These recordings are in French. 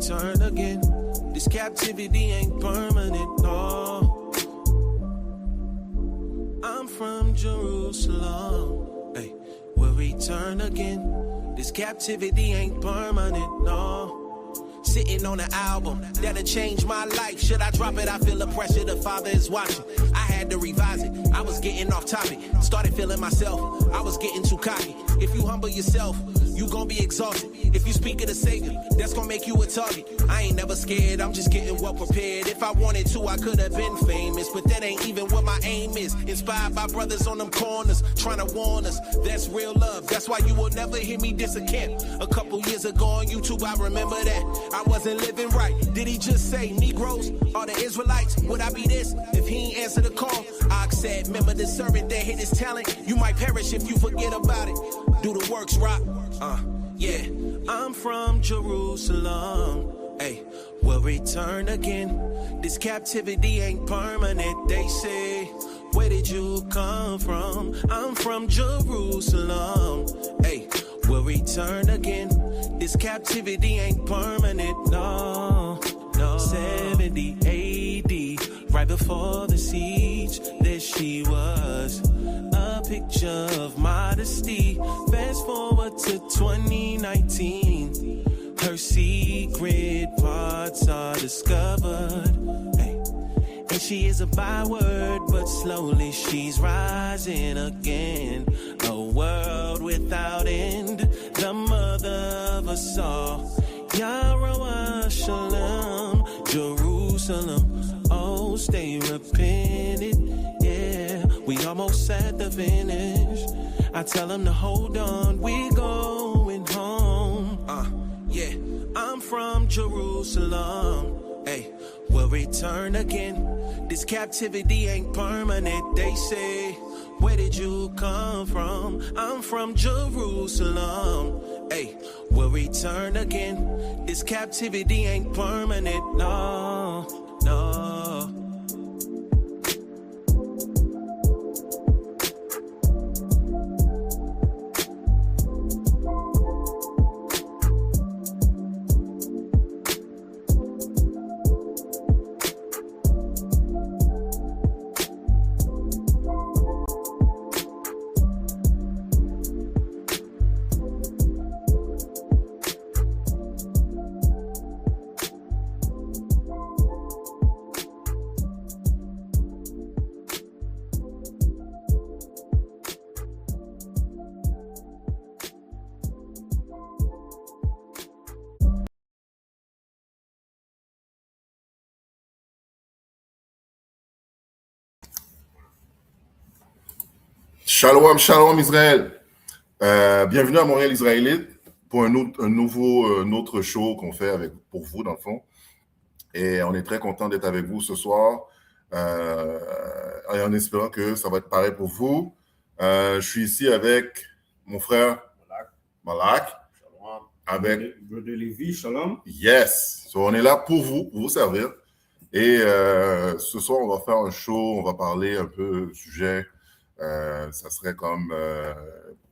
return again. This captivity ain't permanent, no. I'm from Jerusalem, hey, we'll return again. This captivity ain't permanent, no. Sitting on an album that'll change my life. Should I drop it? I feel the pressure, the Father is watching. I had to revise it, I was getting off topic. Started feeling myself, I was getting too cocky. If you humble yourself, you gon' be exalted. If you speak of the Savior, that's gon' make you a target. I ain't never scared, I'm just getting well prepared. If I wanted to, I could have been famous, but that ain't even what my aim is. Inspired by brothers on them corners, trying to warn us. That's real love, that's why you will never hear me diss a camp. A couple years ago on YouTube, I remember that I wasn't living right. Did he just say Negroes are the Israelites? Would I be this if he ain't answer the call? I said, remember the servant that hid his talent? You might perish if you forget about it. Do the works, rock. Yeah, I'm from Jerusalem. Hey, we'll return again. This captivity ain't permanent, they say. Where did you come from? I'm from Jerusalem. Hey, we'll return again. This captivity ain't permanent, no, no. 70 AD, right before the siege, there she was, a picture of modesty. Fast forward to 2019, her secret parts are discovered. Hey. And she is a byword, but slowly she's rising again. A world without end, the mother of us all. Yahweh Shalom, Jerusalem, oh, stay repentant. Yeah, we almost at the finish. I tell them to hold on, we going home. Yeah, I'm from Jerusalem. Hey, we'll return again. This captivity ain't permanent, they say. Where did you come from? I'm from Jerusalem. Hey, we'll return again. This captivity ain't permanent, no, no. Shalom, shalom Israël. Bienvenue à Montréal Israélite pour un autre show qu'on fait pour vous dans le fond. Et on est très content d'être avec vous ce soir et en espérant que ça va être pareil pour vous. Je suis ici avec mon frère Malak. Shalom. Avec Brother Lévi, shalom. Yes. So, on est là pour vous servir. Et ce soir, on va faire un show, on va parler un peu du sujet. Ça serait comme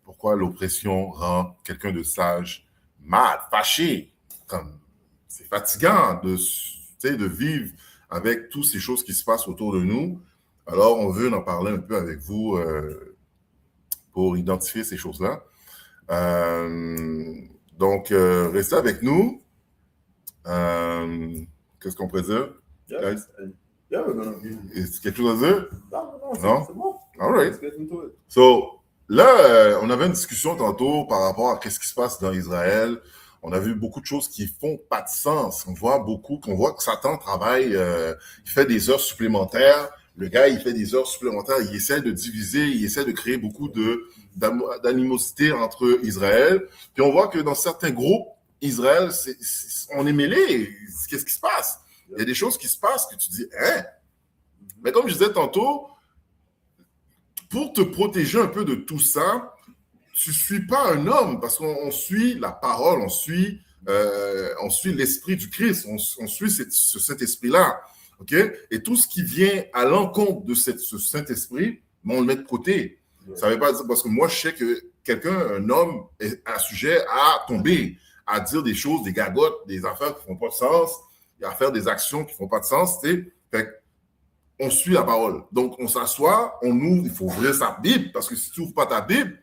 pourquoi l'oppression rend quelqu'un de sage mad, fâché. C'est fatigant de vivre avec toutes ces choses qui se passent autour de nous. Alors, on veut en parler un peu avec vous pour identifier ces choses-là. Donc, restez avec nous. Qu'est-ce qu'on pourrait dire? Yeah, Est-ce quelque chose à dire? Non, c'est bon. All right. Let's get into it. So, là, on avait une discussion tantôt par rapport à ce qui se passe dans Israël. On a vu beaucoup de choses qui font pas de sens. On voit que Satan travaille, il fait des heures supplémentaires. Le gars, il fait des heures supplémentaires. Il essaie de diviser, il essaie de créer beaucoup d'animosité entre Israël. Puis on voit que dans certains groupes, Israël, on est mêlés. Qu'est-ce qui se passe? Il y a des choses qui se passent que tu dis, hein? Mais comme je disais tantôt, pour te protéger un peu de tout ça, tu ne suis pas un homme parce qu'on suit la parole, on suit l'esprit du Christ, on suit cet esprit-là. Okay? Et tout ce qui vient à l'encontre de ce Saint-Esprit, on le met de côté. Ça ne veut pas dire parce que moi, je sais que un homme, est un sujet à tomber, à dire des choses, des gagottes, des affaires qui font pas de sens, et à faire des actions qui font pas de sens, tu sais. Fait on suit la parole. Donc, on s'assoit, on ouvre, il faut ouvrir sa Bible, parce que si tu n'ouvres pas ta Bible,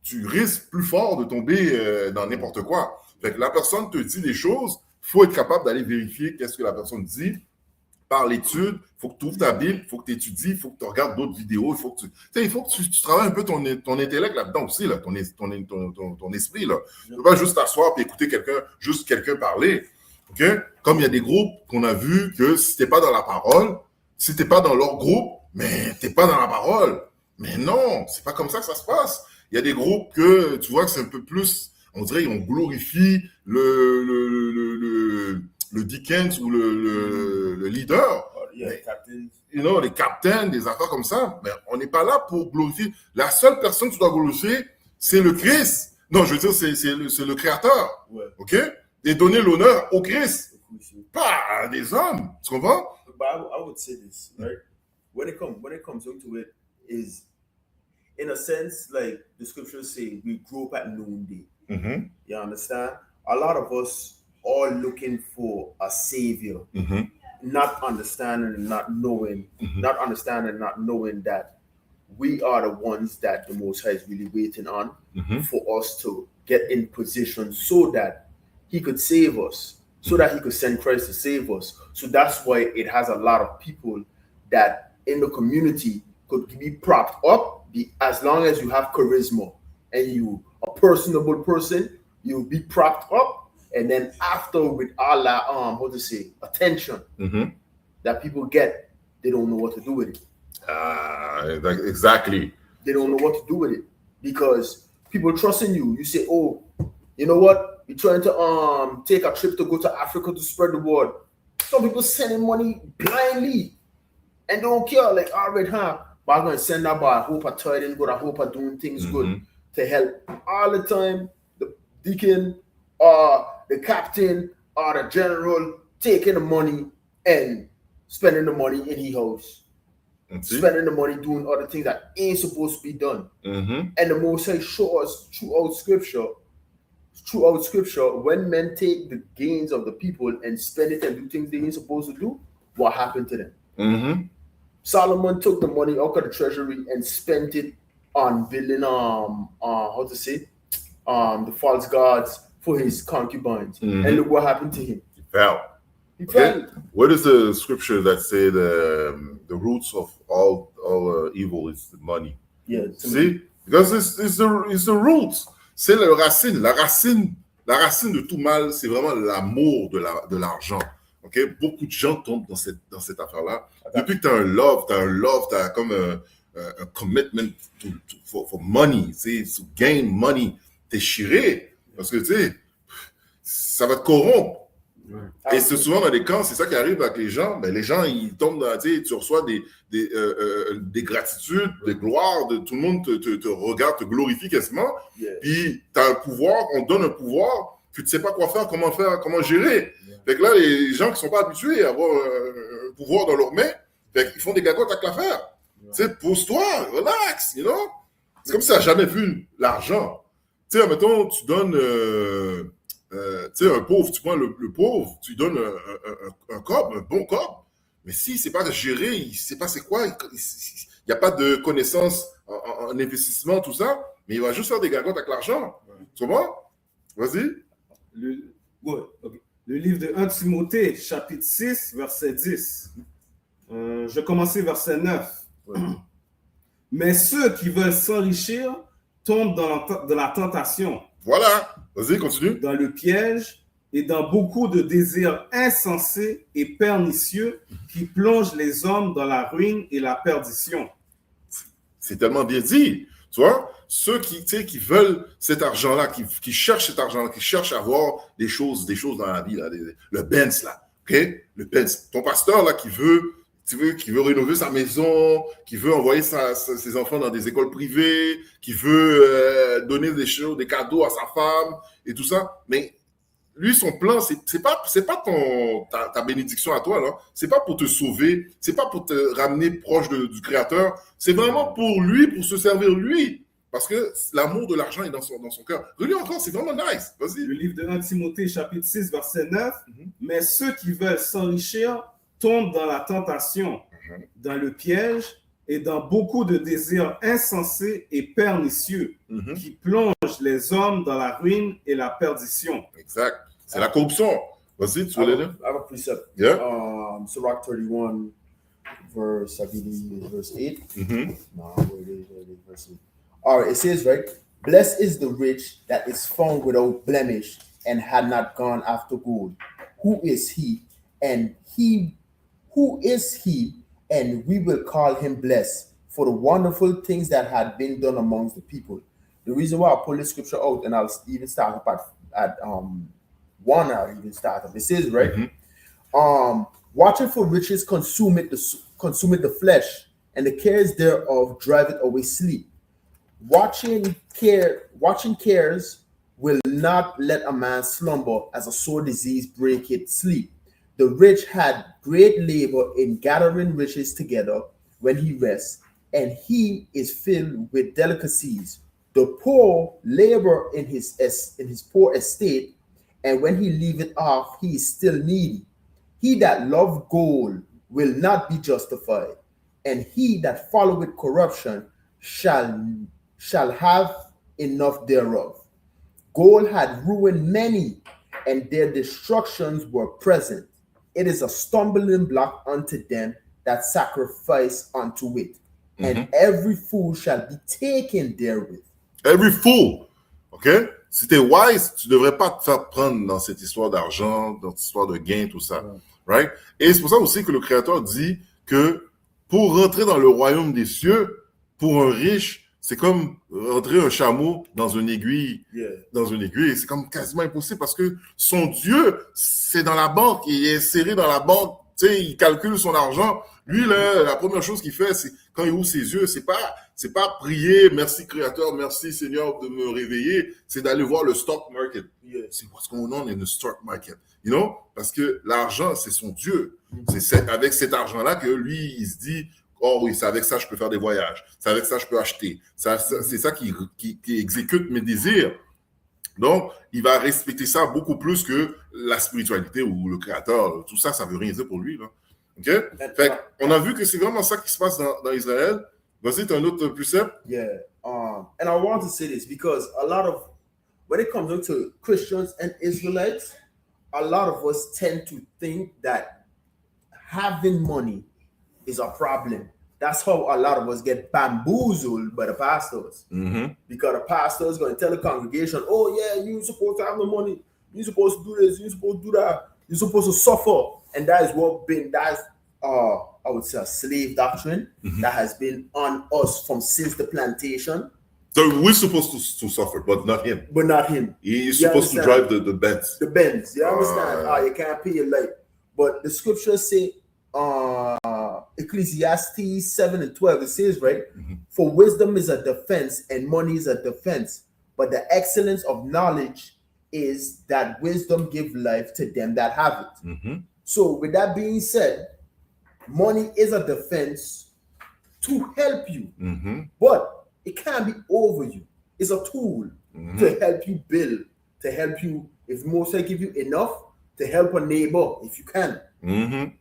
tu risques plus fort de tomber dans n'importe quoi. Fait que la personne te dit des choses, il faut être capable d'aller vérifier qu'est-ce que la personne dit par l'étude. Il faut que tu ouvres ta Bible, il faut que tu étudies, il faut que tu regardes d'autres vidéos, il faut que tu travailles un peu ton intellect là-dedans aussi, là, ton esprit. Là. Tu ne peux pas juste t'asseoir et écouter quelqu'un parler. Okay? Comme il y a des groupes qu'on a vus que si tu n'es pas dans la parole, si tu n'es pas dans leur groupe, mais tu n'es pas dans la parole. Mais non, c'est pas comme ça que ça se passe. Il y a des groupes que tu vois que c'est un peu plus, on dirait on glorifie le Dickens ou le leader. Les captains. Les captains, des affaires comme ça. Mais on n'est pas là pour glorifier. La seule personne que tu dois glorifier, c'est le Christ. Non, je veux dire, c'est le Créateur. Ouais. OK? Et donner l'honneur au Christ. Pas à des hommes. Tu comprends? But I would say this, right? When it comes down to it, is in a sense like the scriptures say, we grow up at noonday. Mm-hmm. You understand? A lot of us are looking for a savior, Mm-hmm. not understanding and not knowing, not understanding and not knowing that we are the ones that the Most High is really waiting on for us to get in position so that He could save us, so that He could send Christ to save us. So that's why it has a lot of people that in the community could be propped up. As long as you have charisma and you a personable person, you'll be propped up. And then after, with all that attention that people get, they don't know what to do with it. Exactly. They don't know what to do with it because people trust in you. You say, oh, you know what? You're trying to take a trip to go to Africa to spread the word. Some people sending money blindly and don't care. Like, all right, but I'm going to send that, but I hope I tied in good. I hope I'm doing things good to help. All the time, the deacon or the captain or the general taking the money and spending the money in his house. Spending the money doing other things that ain't supposed to be done. And the Most High show us throughout scripture, when men take the gains of the people and spend it and do things they ain't supposed to do, what happened to them? Solomon took the money out of the treasury and spent it on building the false gods for his concubines. And look what happened to him. He fell. He fell. What is the scripture that say the roots of all evil is the money? Yeah. See? Because it's the roots. C'est la racine. La racine de tout mal, c'est vraiment l'amour de l'argent. Okay? Beaucoup de gens tombent dans cette affaire-là. Depuis que tu as un love, tu as comme un commitment for money, to gain money, t'es chiré. Parce que, tu sais, ça va te corrompre. Et c'est souvent dans des camps, c'est ça qui arrive avec les gens. Ben, les gens, ils tombent dans, tu reçois des gratitudes, des gloires, tout le monde te regarde, te glorifie quasiment. Puis, tu as un pouvoir, on te donne un pouvoir que tu ne sais pas quoi faire, comment gérer. Fait que là, les gens qui ne sont pas habitués à avoir un pouvoir dans leurs mains, fait qu'ils font des gagottes avec l'affaire. Tu sais, pose-toi, relax, you know? C'est comme si tu n'as jamais vu l'argent. Tu sais, mettons, tu donnes... tu sais, un pauvre, tu prends le pauvre, tu lui donnes un cob, un bon cob, mais s'il ne sait pas gérer, il ne sait pas c'est quoi, il n'y a pas de connaissances en investissement, tout ça, mais il va juste faire des gagottes avec l'argent. Tu vois? Vas-y. Le livre de 1 Timothée, chapitre 6, verset 10. Je vais commencer verset 9. Mais ceux qui veulent s'enrichir tombent dans la tentation. Voilà. Vas-y, continue. Dans le piège et dans beaucoup de désirs insensés et pernicieux qui plongent les hommes dans la ruine et la perdition. C'est tellement bien dit. Tu vois, ceux qui veulent cet argent-là, qui cherchent cet argent-là, qui cherchent à avoir des choses dans la vie, là, le Benz, là, ok? Le Benz. Ton pasteur, là, qui veut rénover sa maison, qui veut envoyer ses enfants dans des écoles privées, qui veut donner des cadeaux à sa femme et tout ça. Mais lui, son plan, c'est pas ta bénédiction à toi, là. C'est pas pour te sauver, c'est pas pour te ramener proche du Créateur. C'est vraiment pour lui, pour se servir lui. Parce que l'amour de l'argent est dans son cœur. Relis encore, c'est vraiment nice. Le Vas-y. livre de 1 Timothée, chapitre 6, verset 9. Mhm. Mais ceux qui veulent s'enrichir tombent dans la tentation, dans le piège et dans beaucoup de désirs insensés et pernicieux Mhm. qui plongent les hommes dans la ruine et la perdition. Exact. C'est la corruption. Vas-y, tu veux le dire? I have a precept. Yeah. Sirach 31, verse 8. Mhm. No, wait, verse 8. All right, it says, right, blessed is the rich that is found without blemish and had not gone after gold. Who is he? And we will call him blessed for the wonderful things that had been done amongst the people. The reason why I pull this scripture out, and I'll even start up at 1, I'll even start up. It says, right, watching for riches consumeth the flesh, and the cares thereof driveth away sleep. Watching cares will not let a man slumber, as a sore disease breaketh sleep. The rich had great labor in gathering riches together when he rests, and he is filled with delicacies. The poor labor in his poor estate, and when he leaveth off, he is still needy. He that loveth gold will not be justified, and he that followeth corruption shall have enough thereof. Gold had ruined many, and their destructions were present. It is a stumbling block unto them that sacrifice unto it, and every fool shall be taken therewith. Every fool. OK? Si t'es wise, tu devrais pas te faire prendre dans cette histoire d'argent, dans cette histoire de gain, tout ça. Right? Et c'est pour ça aussi que le Créateur dit que pour rentrer dans le royaume des cieux, pour un riche, c'est comme rentrer un chameau dans une aiguille. Yeah. Dans une aiguille. C'est comme quasiment impossible parce que son Dieu, c'est dans la banque. Il est serré dans la banque. Tu sais, il calcule son argent. Lui, là, la première chose qu'il fait, c'est quand il ouvre ses yeux, c'est pas prier, merci Créateur, merci Seigneur de me réveiller. C'est d'aller voir le stock market. Yeah. C'est what's going on in the stock market. You know? Parce que l'argent, c'est son Dieu. C'est avec cet argent-là que lui, il se dit, oh oui, c'est avec ça que je peux faire des voyages. C'est avec ça que je peux acheter. C'est ça qui exécute mes désirs. Donc, il va respecter ça beaucoup plus que la spiritualité ou le Créateur. Tout ça, ça veut rien dire pour lui, là. OK? Fait on a vu que c'est vraiment ça qui se passe dans Israël. Vas-y, tu as un autre précepte? Yeah. And I want to say this because a lot of, when it comes down to Christians and Israelites, a lot of us tend to think that having money is a problem. That's how a lot of us get bamboozled by the pastors. Mm-hmm. Because the pastor is going to tell the congregation, oh yeah, you're supposed to have the money. You're supposed to do this. You're supposed to do that. You're supposed to suffer. And that is I would say a slave doctrine that has been on us since the plantation. So we're supposed to suffer, but not him. But not him. He's You supposed to understand? drive the Benz. The Benz. You understand? You can't pay your light. But the scriptures say, Ecclesiastes 7:12, it says, right? For wisdom is a defense and money is a defense. But the excellence of knowledge is that wisdom give life to them that have it. Mm-hmm. So with that being said, money is a defense to help you, but it can't be over you. It's a tool to help you build, to help you, if Most High give you enough, to help a neighbor if you can. Mm-hmm.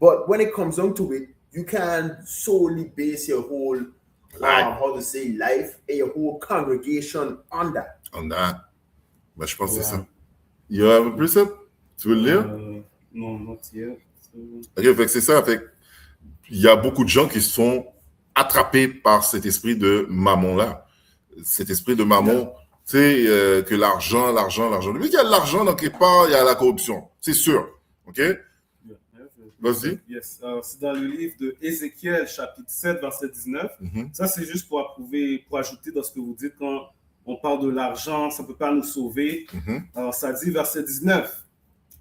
But when it comes down to it, you can solely base your whole Life. Life and your whole congregation on that. On that. Ben, je pense que c'est ça. Il y a un précepte? Tu veux le lire? Non, not yet. OK, fait que c'est ça. Fait que il y a beaucoup de gens qui se font attraper par cet esprit de mammon-là. Cet esprit de mammon, tu sais, que l'argent. Mais il y a de l'argent dans quelque part, il y a la corruption. C'est sûr. OK? Vas-y. Yes. C'est dans le livre de Ézéchiel, chapitre 7, verset 19. Ça, c'est juste pour approuver, pour ajouter dans ce que vous dites quand on parle de l'argent, ça ne peut pas nous sauver. Alors, ça dit, verset 19,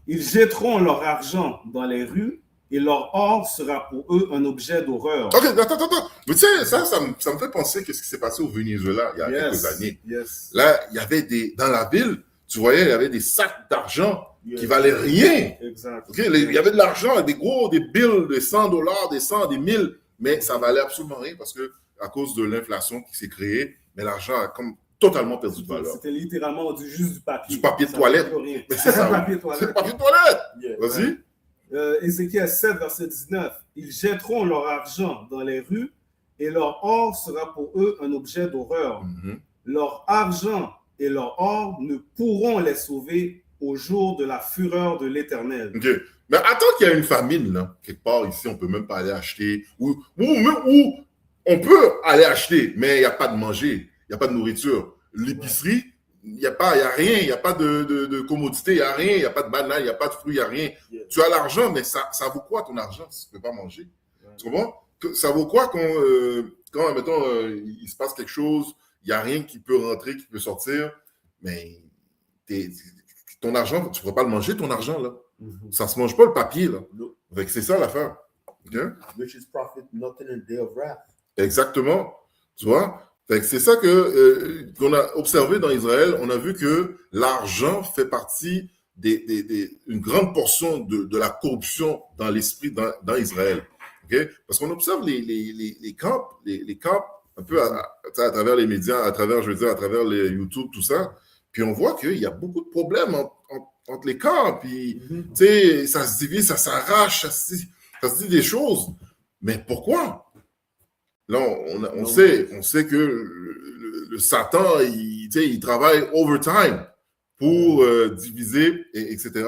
ils jetteront leur argent dans les rues et leur or sera pour eux un objet d'horreur. OK, attends. Mais tu sais, ça me fait penser qu'est-ce qui s'est passé au Venezuela il y a quelques années. Yes. Là, il y avait dans la ville, tu voyais, il y avait des sacs d'argent qui valaient rien. Exact. Okay? Il y avait de l'argent, des bills de $100, des 100, des 1000, mais ça valait absolument rien parce que à cause de l'inflation qui s'est créée, mais l'argent a comme totalement perdu de valeur. C'était littéralement juste du papier. Du papier de Ça toilette. valait plus rien. Mais c'est ça. Papier oui. toilette. C'est le papier de toilette. Yeah. Vas-y. Ézéchiel 7, verset 19. Ils jetteront leur argent dans les rues et leur or sera pour eux un objet d'horreur. Leur argent et leur or ne pourront les sauver au jour de la fureur de l'Éternel. OK. Mais attends qu'il y a une famine, là, quelque part ici, on peut même pas aller acheter. Ou on peut aller acheter, mais il n'y a pas de manger, il n'y a pas de nourriture. L'épicerie, il n'y a rien, il n'y a pas de commodité, il n'y a rien, il n'y a pas de banane, il n'y a pas de fruits, il n'y a rien. Yeah. Tu as l'argent, mais ça vaut quoi ton argent si tu ne peux pas manger? Tu comprends? Ça vaut quoi quand mettons, il se passe quelque chose, il n'y a rien qui peut rentrer, qui peut sortir, mais ton argent, tu ne pourras pas le manger, ton argent, là. Ça ne se mange pas le papier, là. No. Fait que c'est ça l'affaire. OK? Riches profit nothing in the day of wrath. Exactement. Tu vois? Fait que c'est ça qu'on a observé dans Israël. On a vu que l'argent fait partie une grande portion de la corruption dans l'esprit dans Israël. Okay? Parce qu'on observe les camps un peu à travers les médias, à travers les YouTube, tout ça. Puis on voit qu'il y a beaucoup de problèmes entre les camps. Puis, tu sais, ça se divise, ça s'arrache, ça se dit des choses. Mais pourquoi? Là, on sait que le Satan, il travaille overtime pour diviser, etc.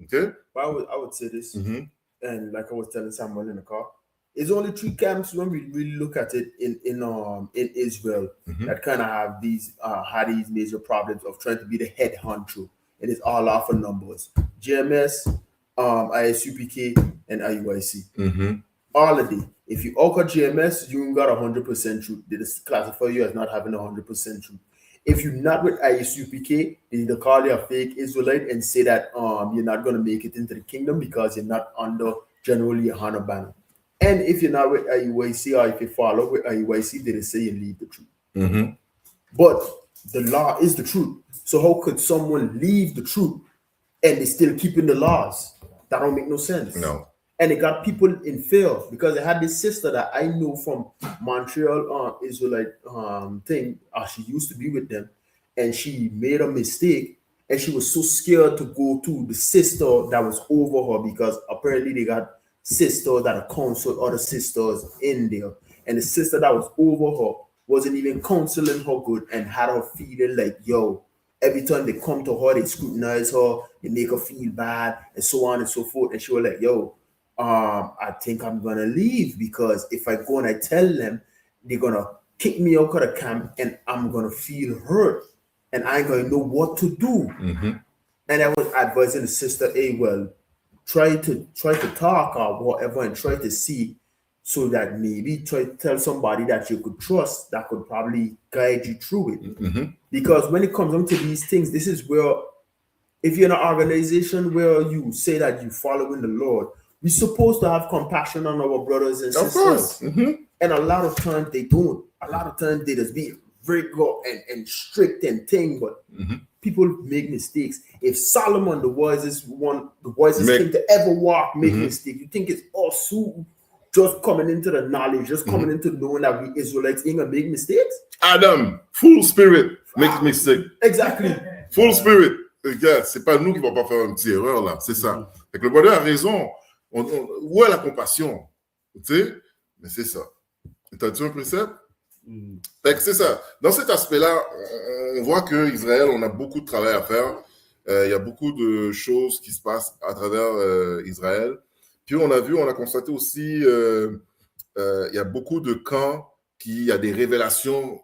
Okay? But I would say this, and like I was telling Samuel in the car, it's only 3 camps when we really look at it in Israel that kind of have these major problems of trying to be the head honcho, and it's all off of numbers: GMS, ISUPK, and IUIC. All of it. If you occur GMS, you ain't got 100% truth. They just classify you as not having 100% truth. If you're not with ISUPK, they need to call you a fake Israelite and say that you're not going to make it into the kingdom because you're not under generally a Hana banner. And if you're not with IUIC or if you follow with IUIC, they say you leave the truth. But the law is the truth. So how could someone leave the truth and they still keeping the laws? That don't make no sense. No. And it got people in fear because I had this sister that I know from Montreal Israelite thing. She used to be with them, and she made a mistake, and she was so scared to go to the sister that was over her because apparently they got sisters that are counsel other sisters in there, and the sister that was over her wasn't even counseling her good and had her feeling like, yo, every time they come to her, they scrutinize her, they make her feel bad, and so on and so forth. And she was like, yo, I think I'm gonna leave because if I go and I tell them, they're gonna kick me out of the camp and I'm gonna feel hurt and I ain't gonna know what to do. And I was advising the sister, hey, well, try to talk or whatever and try to see so that maybe try to tell somebody that you could trust that could probably guide you through it. Because when it comes down to these things, this is where if you're in an organization where you say that you following the Lord, we're supposed to have compassion on our brothers and sisters. Of course. And a lot of times they don't. A lot of times they just be very good and strict and thing, but people make mistakes. If Solomon, the wisest king to ever walk, make mistakes, you think it's us who just coming into the knowledge, just coming into knowing that we Israelites ain't gonna make mistakes? Adam, full spirit, make mistake. Exactly. Full spirit. Regarde, c'est pas nous qui vont pas faire une petite erreur là, c'est ça. Fait que le brother a raison. Où est la compassion? Tu sais? Mais c'est ça. T'as-tu un précepte? Fait que c'est ça. Dans cet aspect-là, on voit qu'Israël, on a beaucoup de travail à faire. Il y a beaucoup de choses qui se passent à travers Israël. Puis on a constaté aussi, il y a beaucoup de camps il y a des révélations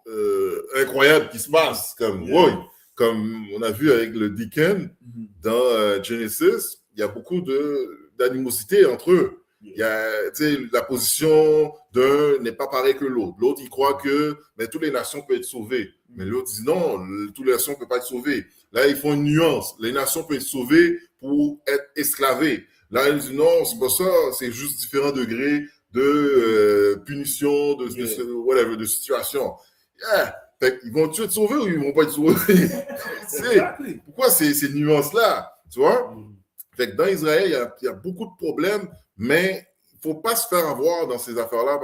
incroyables qui se passent. Comme on a vu avec le Deacon dans Genesis, il y a beaucoup d'animosité entre eux. Il y a, la position d'un n'est pas pareil que l'autre. L'autre, il croit que toutes les nations peuvent être sauvées. Mais l'autre dit non, toutes les nations ne peuvent pas être sauvées. Là, ils font une nuance. Les nations peuvent être sauvées pour être esclavées. Là, ils disent non, c'est pas ça, c'est juste différents degrés de punition, de situation. Fait qu'ils vont-tu être sauvés ou ils ne vont pas être sauvés? Pourquoi ces nuances-là? Tu vois? Fait que dans Israël, il y a beaucoup de problèmes, mais il ne faut pas se faire avoir dans ces affaires-là,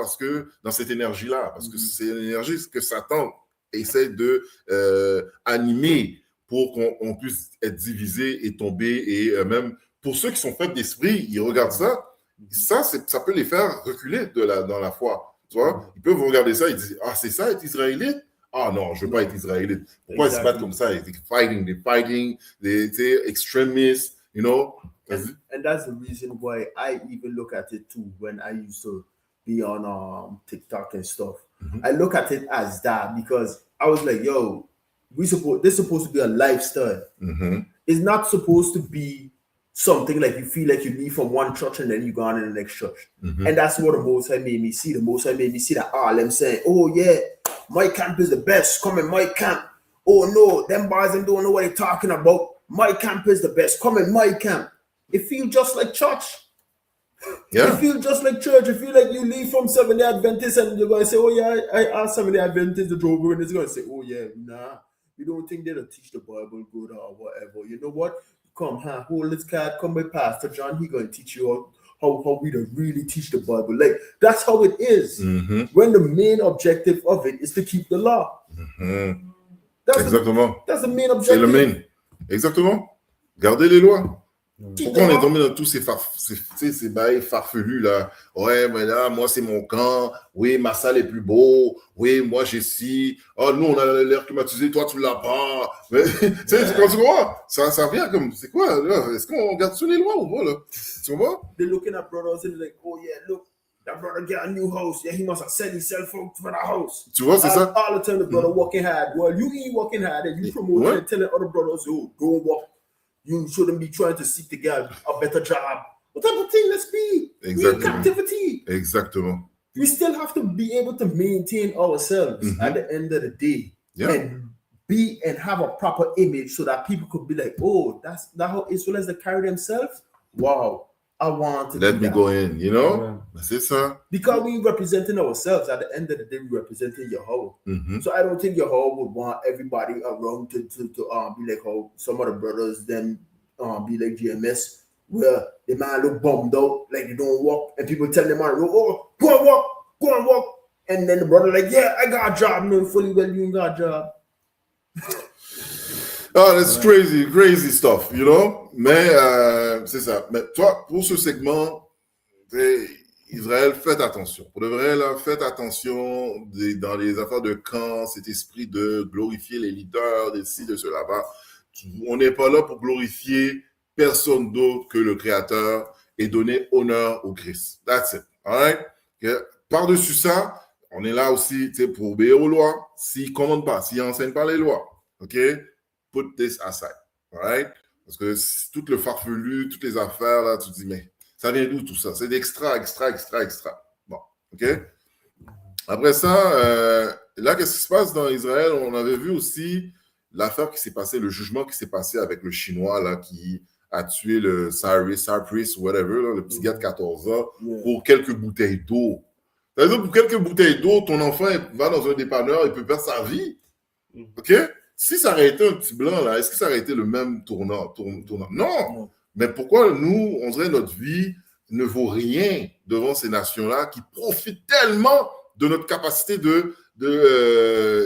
dans cette énergie-là, parce que c'est l'énergie que Satan essaie de animer pour qu'on puisse être divisé et tomber. Et même pour ceux qui sont faibles d'esprit, ils regardent ça. Ça peut les faire reculer dans la foi. Tu vois? Ils peuvent regarder ça et dire, ah, c'est ça être israélite? Ah non, je ne veux pas être israélite. Pourquoi ils se battent comme ça? They're fighting, they're extremists, you know? And that's the reason why I even look at it too when I used to be on TikTok and stuff. I look at it as that because I was like, yo, this is supposed to be a lifestyle. It's not supposed to be something like you feel like you leave from one church and then you go on in the next church. And that's what the Most High made me see. The Most High made me see that all them saying, oh yeah, my camp is the best. Come in my camp. Oh no, them boys them don't know what they're talking about. My camp is the best. Come in my camp. It feels just like church. Yeah. It feels just like church. It feels like you leave from Seventh-day Adventist and you're going to say, oh yeah, I asked Seventh-day Adventist the Jehovah, and it's going to say, oh yeah, nah, you don't think they'll teach the Bible good or whatever. You know what? Come, hold this card, come by Pastor John, he going to teach you how we don't really teach the Bible. Like, that's how it is. When the main objective of it is to keep the law. Exactement. That's the main C'est objective. le main. Exactement. Gardez les lois. Pourquoi on est tombé dans tous ces bails farfelus là? Ouais, mais là, moi, c'est mon camp. Oui, ma salle est plus beau. Oui, moi, j'ai ci. Oh, nous, on a l'air climatisé. Toi, tu l'as pas. Mais, c'est quand tu vois, ça vient comme, c'est quoi, là? Est-ce qu'on garde sur les lois ou pas, là? Tu vois? They're looking at brothers and they're like, oh yeah, look, that brother got a new house. Yeah, he must have sent himself for that house. Tu vois, c'est ça? All the time, the brother working hard. Well, you ain't working hard and you promoting and telling other brothers, oh, don't work. You shouldn't be trying to seek to get a better job. What type of thing let's be? We're in captivity. Exactement. We still have to be able to maintain ourselves at the end of the day. Yeah. And be and have a proper image so that people could be like, oh, that's how Israelites that carry themselves. Wow, I want to Let do me that. go in, you know? C'est ça. Because we representing ourselves at the end of the day, we representing Yahweh. So I don't think Yahweh would want everybody around to be like how some of the brothers then be like GMS, where the man look bummed out, like they don't walk, and people tell them on the road, oh, go and walk. And then the brother like, yeah, I got a job, knowing fully well you ain't got a job. Oh, that's crazy stuff, you know? Mais c'est ça. Mais toi, pour ce segment, Israël, faites attention. Pour de vrai, là, faites attention dans les affaires de camp, cet esprit de glorifier les leaders, de ci, de cela. On n'est pas là pour glorifier personne d'autre que le Créateur et donner honneur au Christ. That's it. All right? Okay? Par-dessus ça, on est là aussi pour obéir aux lois. S'ils ne commandent pas, s'ils n'enseignent pas les lois, OK? Put this aside. All right? Parce que tout le farfelu, toutes les affaires, là, tu te dis, mais ça vient d'où tout ça? C'est d'extra. Bon, OK? Après ça, là, qu'est-ce qui se passe dans Israël? On avait vu aussi l'affaire qui s'est passée, le jugement qui s'est passé avec le Chinois, là, qui a tué le Cypress, whatever, là, le petit gars de 14 ans, pour quelques bouteilles d'eau. C'est-à-dire, pour quelques bouteilles d'eau, ton enfant va dans un dépanneur, il peut perdre sa vie. OK? Si ça aurait été un petit blanc, là, est-ce que ça aurait été le même tournant? Non. Mais pourquoi nous, on dirait notre vie ne vaut rien devant ces nations-là qui profitent tellement de notre capacité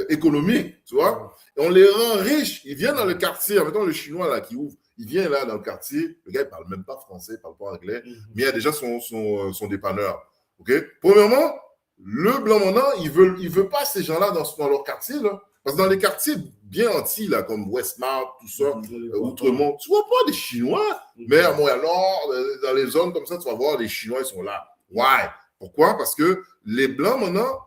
économique, tu vois? Et on les rend riches. Ils viennent dans le quartier, mettons le Chinois là qui ouvre, il vient là dans le quartier, le gars il parle même pas français, il parle pas anglais, mais il a déjà son dépanneur. OK? Premièrement, le blanc mondant, il veut pas ces gens-là dans leur quartier, là. Parce que dans les quartiers bien antis, là, comme Westmount, tout ça, Outremont, tu vois pas des Chinois, mais à Montréal-Nord, dans les zones comme ça, tu vas voir des Chinois, ils sont là. Why? Pourquoi? Parce que les Blancs, maintenant,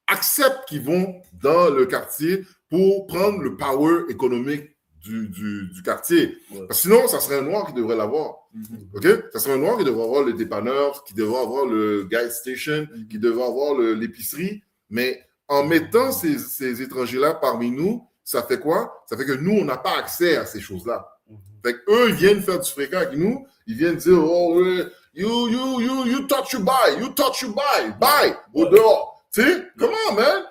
acceptent qu'ils vont dans le quartier pour prendre le power économique du quartier. Parce que sinon, ça serait un Noir qui devrait l'avoir. OK? Ça serait un Noir qui devrait avoir le dépanneur, qui devrait avoir le gas station, qui devrait avoir l'épicerie, mais en mettant ces étrangers-là parmi nous, ça fait quoi? Ça fait que nous, on n'a pas accès à ces choses-là. Fait qu'eux, ils viennent faire du fréquent avec nous, ils viennent dire, oh, you touch, you buy, au dehors. Tu sais, comment, man?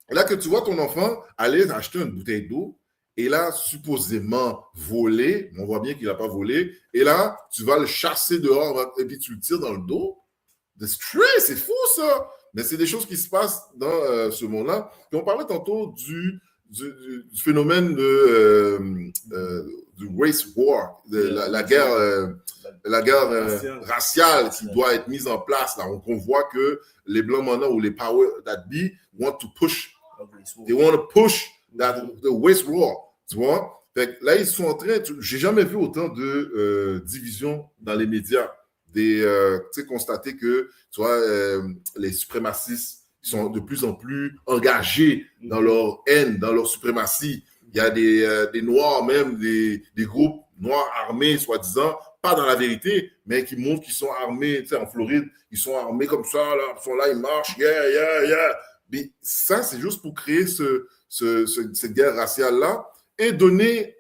Là que tu vois ton enfant aller acheter une bouteille d'eau, et là, supposément voler, on voit bien qu'il n'a pas volé, et là, tu vas le chasser dehors, et puis tu le tires dans le dos. C'est fou, ça! Mais c'est des choses qui se passent dans ce monde-là. Puis on parlait tantôt du phénomène du race war, la guerre raciale qui doit être mise en place. Là, on voit que les Blancs maintenant ou les power that be want to push, they want to push the race war, tu vois. Fait que là, ils sont en train, j'ai jamais vu autant de divisions dans les médias. Tu sais, constater que, tu vois, les suprémacistes sont de plus en plus engagés dans leur haine, dans leur suprématie. Il y a des Noirs, même des groupes noirs armés, soi-disant, pas dans la vérité, mais qui montrent qu'ils sont armés. Tu sais, en Floride, ils sont armés comme ça, là, ils sont là, ils marchent, yeah. Mais ça, c'est juste pour créer cette guerre raciale-là et donner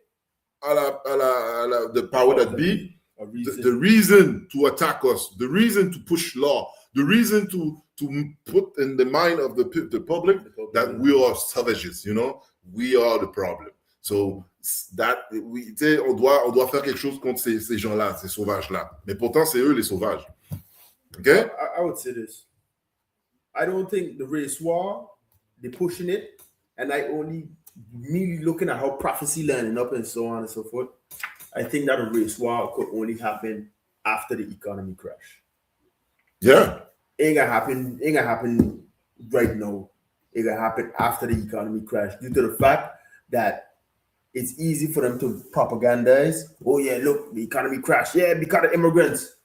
à la the power that be the reason to attack us, the reason to push law, the reason to put in the mind of the public that we are savages, you know, we are the problem. So on doit faire quelque chose contre ces gens-là, ces sauvages-là. Mais pourtant, c'est eux les sauvages. Okay? I would say this. I don't think the race war, they're pushing it, and I only me looking at how prophecy lining up and so on and so forth. I think that a race war could only happen after the economy crash. Yeah. Ain't gonna happen right now. It gonna happen after the economy crash due to the fact that it's easy for them to propagandize. Oh yeah, look, the economy crashed. Yeah, because of immigrants.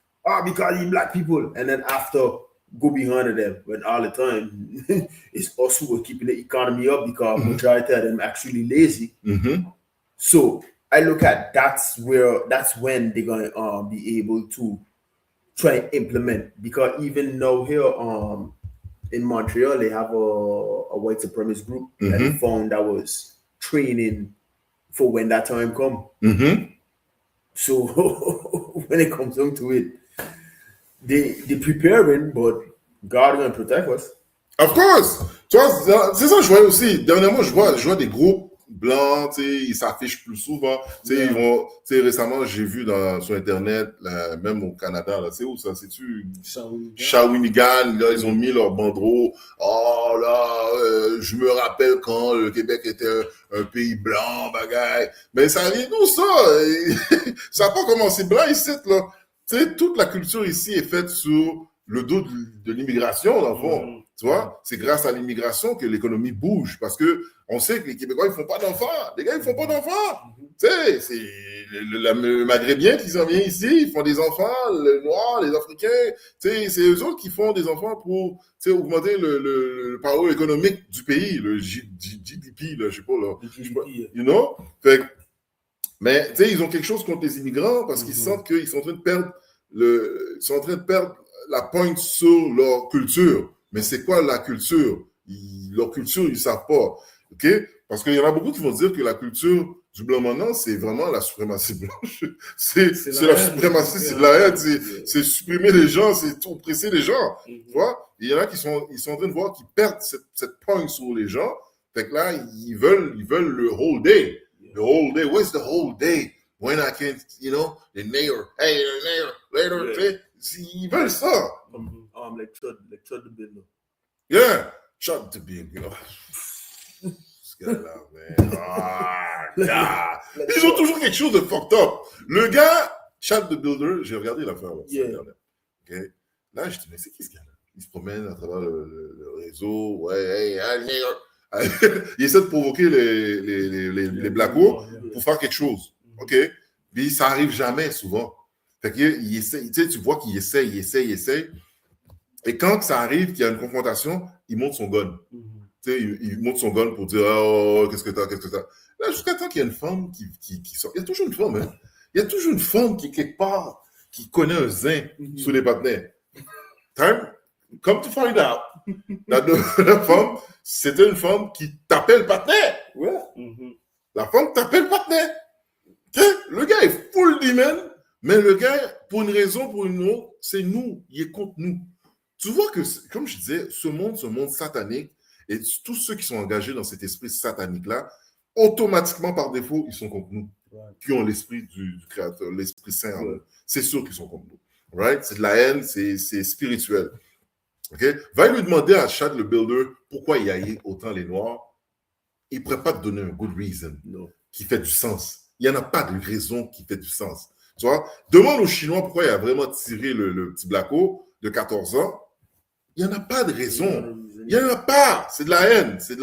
Because of black people. And then after, go behind them when all the time it's us who are keeping the economy up because majority of them actually lazy. Mm-hmm. So I look at that's when they're gonna be able to try and implement, because even now here in Montreal they have a white supremacist group that they found that was training for when that time come. Mm-hmm. So when it comes down to it, they preparing, but God gonna protect us. Of course! Tu vois, c'est ça que je vois aussi. Dernièrement, je vois des groupes blancs, tu sais, ils s'affichent plus souvent. Tu sais, ils vont, tu sais, récemment, j'ai vu sur Internet, là, même au Canada, là, c'est où ça? C'est-tu? Shawinigan, là, ils ont mis leur bandeau. Oh là, je me rappelle quand le Québec était un pays blanc, bagaille. Mais ça vient d'où ça? Ça n'a pas commencé blanc ici, là. Tu sais, toute la culture ici est faite sur le dos de l'immigration, dans le fond. Tu vois, c'est grâce à l'immigration que l'économie bouge, parce que on sait que les Québécois, ils font pas d'enfants. Les gars, ils font pas d'enfants. Tu sais, c'est le Maghrébien qui s'en vient ici, ils font des enfants, les Noirs, les Africains. Tu sais, c'est eux autres qui font des enfants pour, tu sais, augmenter le power économique du pays, le GDP, là, je sais pas, là. You know? Fait que, mais, tu sais, ils ont quelque chose contre les immigrants parce qu'ils sentent qu'ils sont en train de perdre la pointe sur leur culture. Mais c'est quoi la culture? Leur culture, ils ne savent pas. OK? Parce qu'il y en a beaucoup qui vont dire que la culture du blanc maintenant, c'est vraiment la suprématie blanche. C'est la suprématie, c'est de la haine, c'est supprimer les gens, c'est oppresser les gens. Tu vois? Il y en a qui sont en train de voir qu'ils perdent cette pointe sur les gens. Fait que là, ils veulent le whole day. The whole day. Where's the whole day? When I can't, you know, the neighbor. Hey, the neighbor. Later. Yeah. Ils veulent ça. Like Chud the Bill. Yeah. Chud the Bill, you know. Ce gars-là, man. God. Ils ont toujours quelque chose de fucked up. Le gars, Chud the Builder, j'ai regardé l'affaire sur Internet. Okay? Là, je dis, mais c'est qui ce gars-là? Il se promène à travers le réseau. Ouais, hey, neighbor. Il essaie de provoquer les Blacks pour faire quelque chose. OK? Puis ça arrive jamais souvent. Fait qu'il essaie, tu sais, tu vois qu'il essaie. Et quand ça arrive, qu'il y a une confrontation, il monte son gun. Tu sais, il monte son gun pour dire « Oh, qu'est-ce que t'as? » Là, jusqu'à temps qu'il y a une femme qui sort. Il y a toujours une femme, hein? Il y a toujours une femme qui, quelque part, qui connaît un zin sous les partenaires. Come to find out. La femme, c'était une femme qui tapait le partenaire. Ouais. La femme tapait le partenaire. Okay? Le gars est full demon, mais le gars, pour une raison, pour une autre, c'est nous. Il est contre nous. Tu vois que, comme je disais, ce monde satanique, et tous ceux qui sont engagés dans cet esprit satanique-là, automatiquement, par défaut, ils sont contre nous. Qui ont l'esprit du Créateur, l'Esprit Saint. C'est sûr qu'ils sont contre nous. Right? C'est de la haine, c'est spirituel. OK? Va lui demander à Chad le builder pourquoi il haït autant les Noirs. Il ne pourrait pas te donner un good reason qui fait du sens. Il n'y en a pas de raison qui fait du sens. Tu vois? Demande aux Chinois pourquoi il a vraiment tiré le petit Blacko de 14 ans. Il n'y en a pas de raison. Il n'y en a pas. C'est de la haine. C'est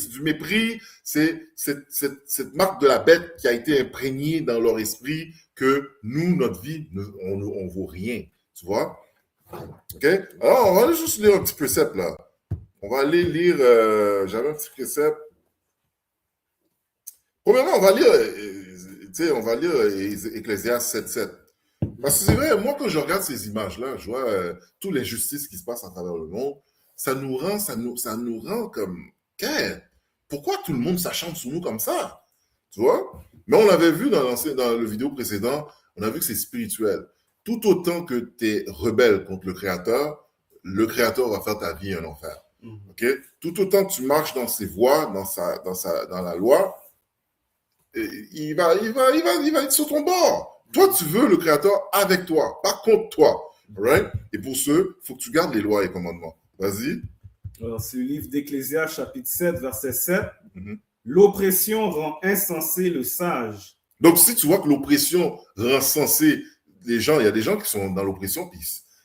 du mépris. C'est cette marque de la bête qui a été imprégnée dans leur esprit que nous, notre vie, on ne vaut rien. Tu vois? OK? Alors, on va aller juste lire un petit précepte, là. On va aller lire... j'avais un petit précepte. Premièrement, on va lire Ecclésiaste 7.7. Parce que c'est vrai, moi, quand je regarde ces images-là, je vois toutes les injustices qui se passent à travers le monde, ça nous rend comme, pourquoi tout le monde s'acharne sur nous comme ça? Tu vois? Mais on l'avait vu dans le vidéo précédent, on a vu que c'est spirituel. Tout autant que tu es rebelle contre le Créateur va faire ta vie un enfer. OK? Tout autant que tu marches dans ses voies, dans la loi, il va être sur ton bord. Toi, tu veux le Créateur avec toi, pas contre toi. Right? Et pour ce, il faut que tu gardes les lois et commandements. Vas-y. Alors, c'est le livre d'Ecclésiaste, chapitre 7, verset 7. L'oppression rend insensé le sage. Donc, si tu vois que l'oppression rend sensé les gens, il y a des gens qui sont dans l'oppression, puis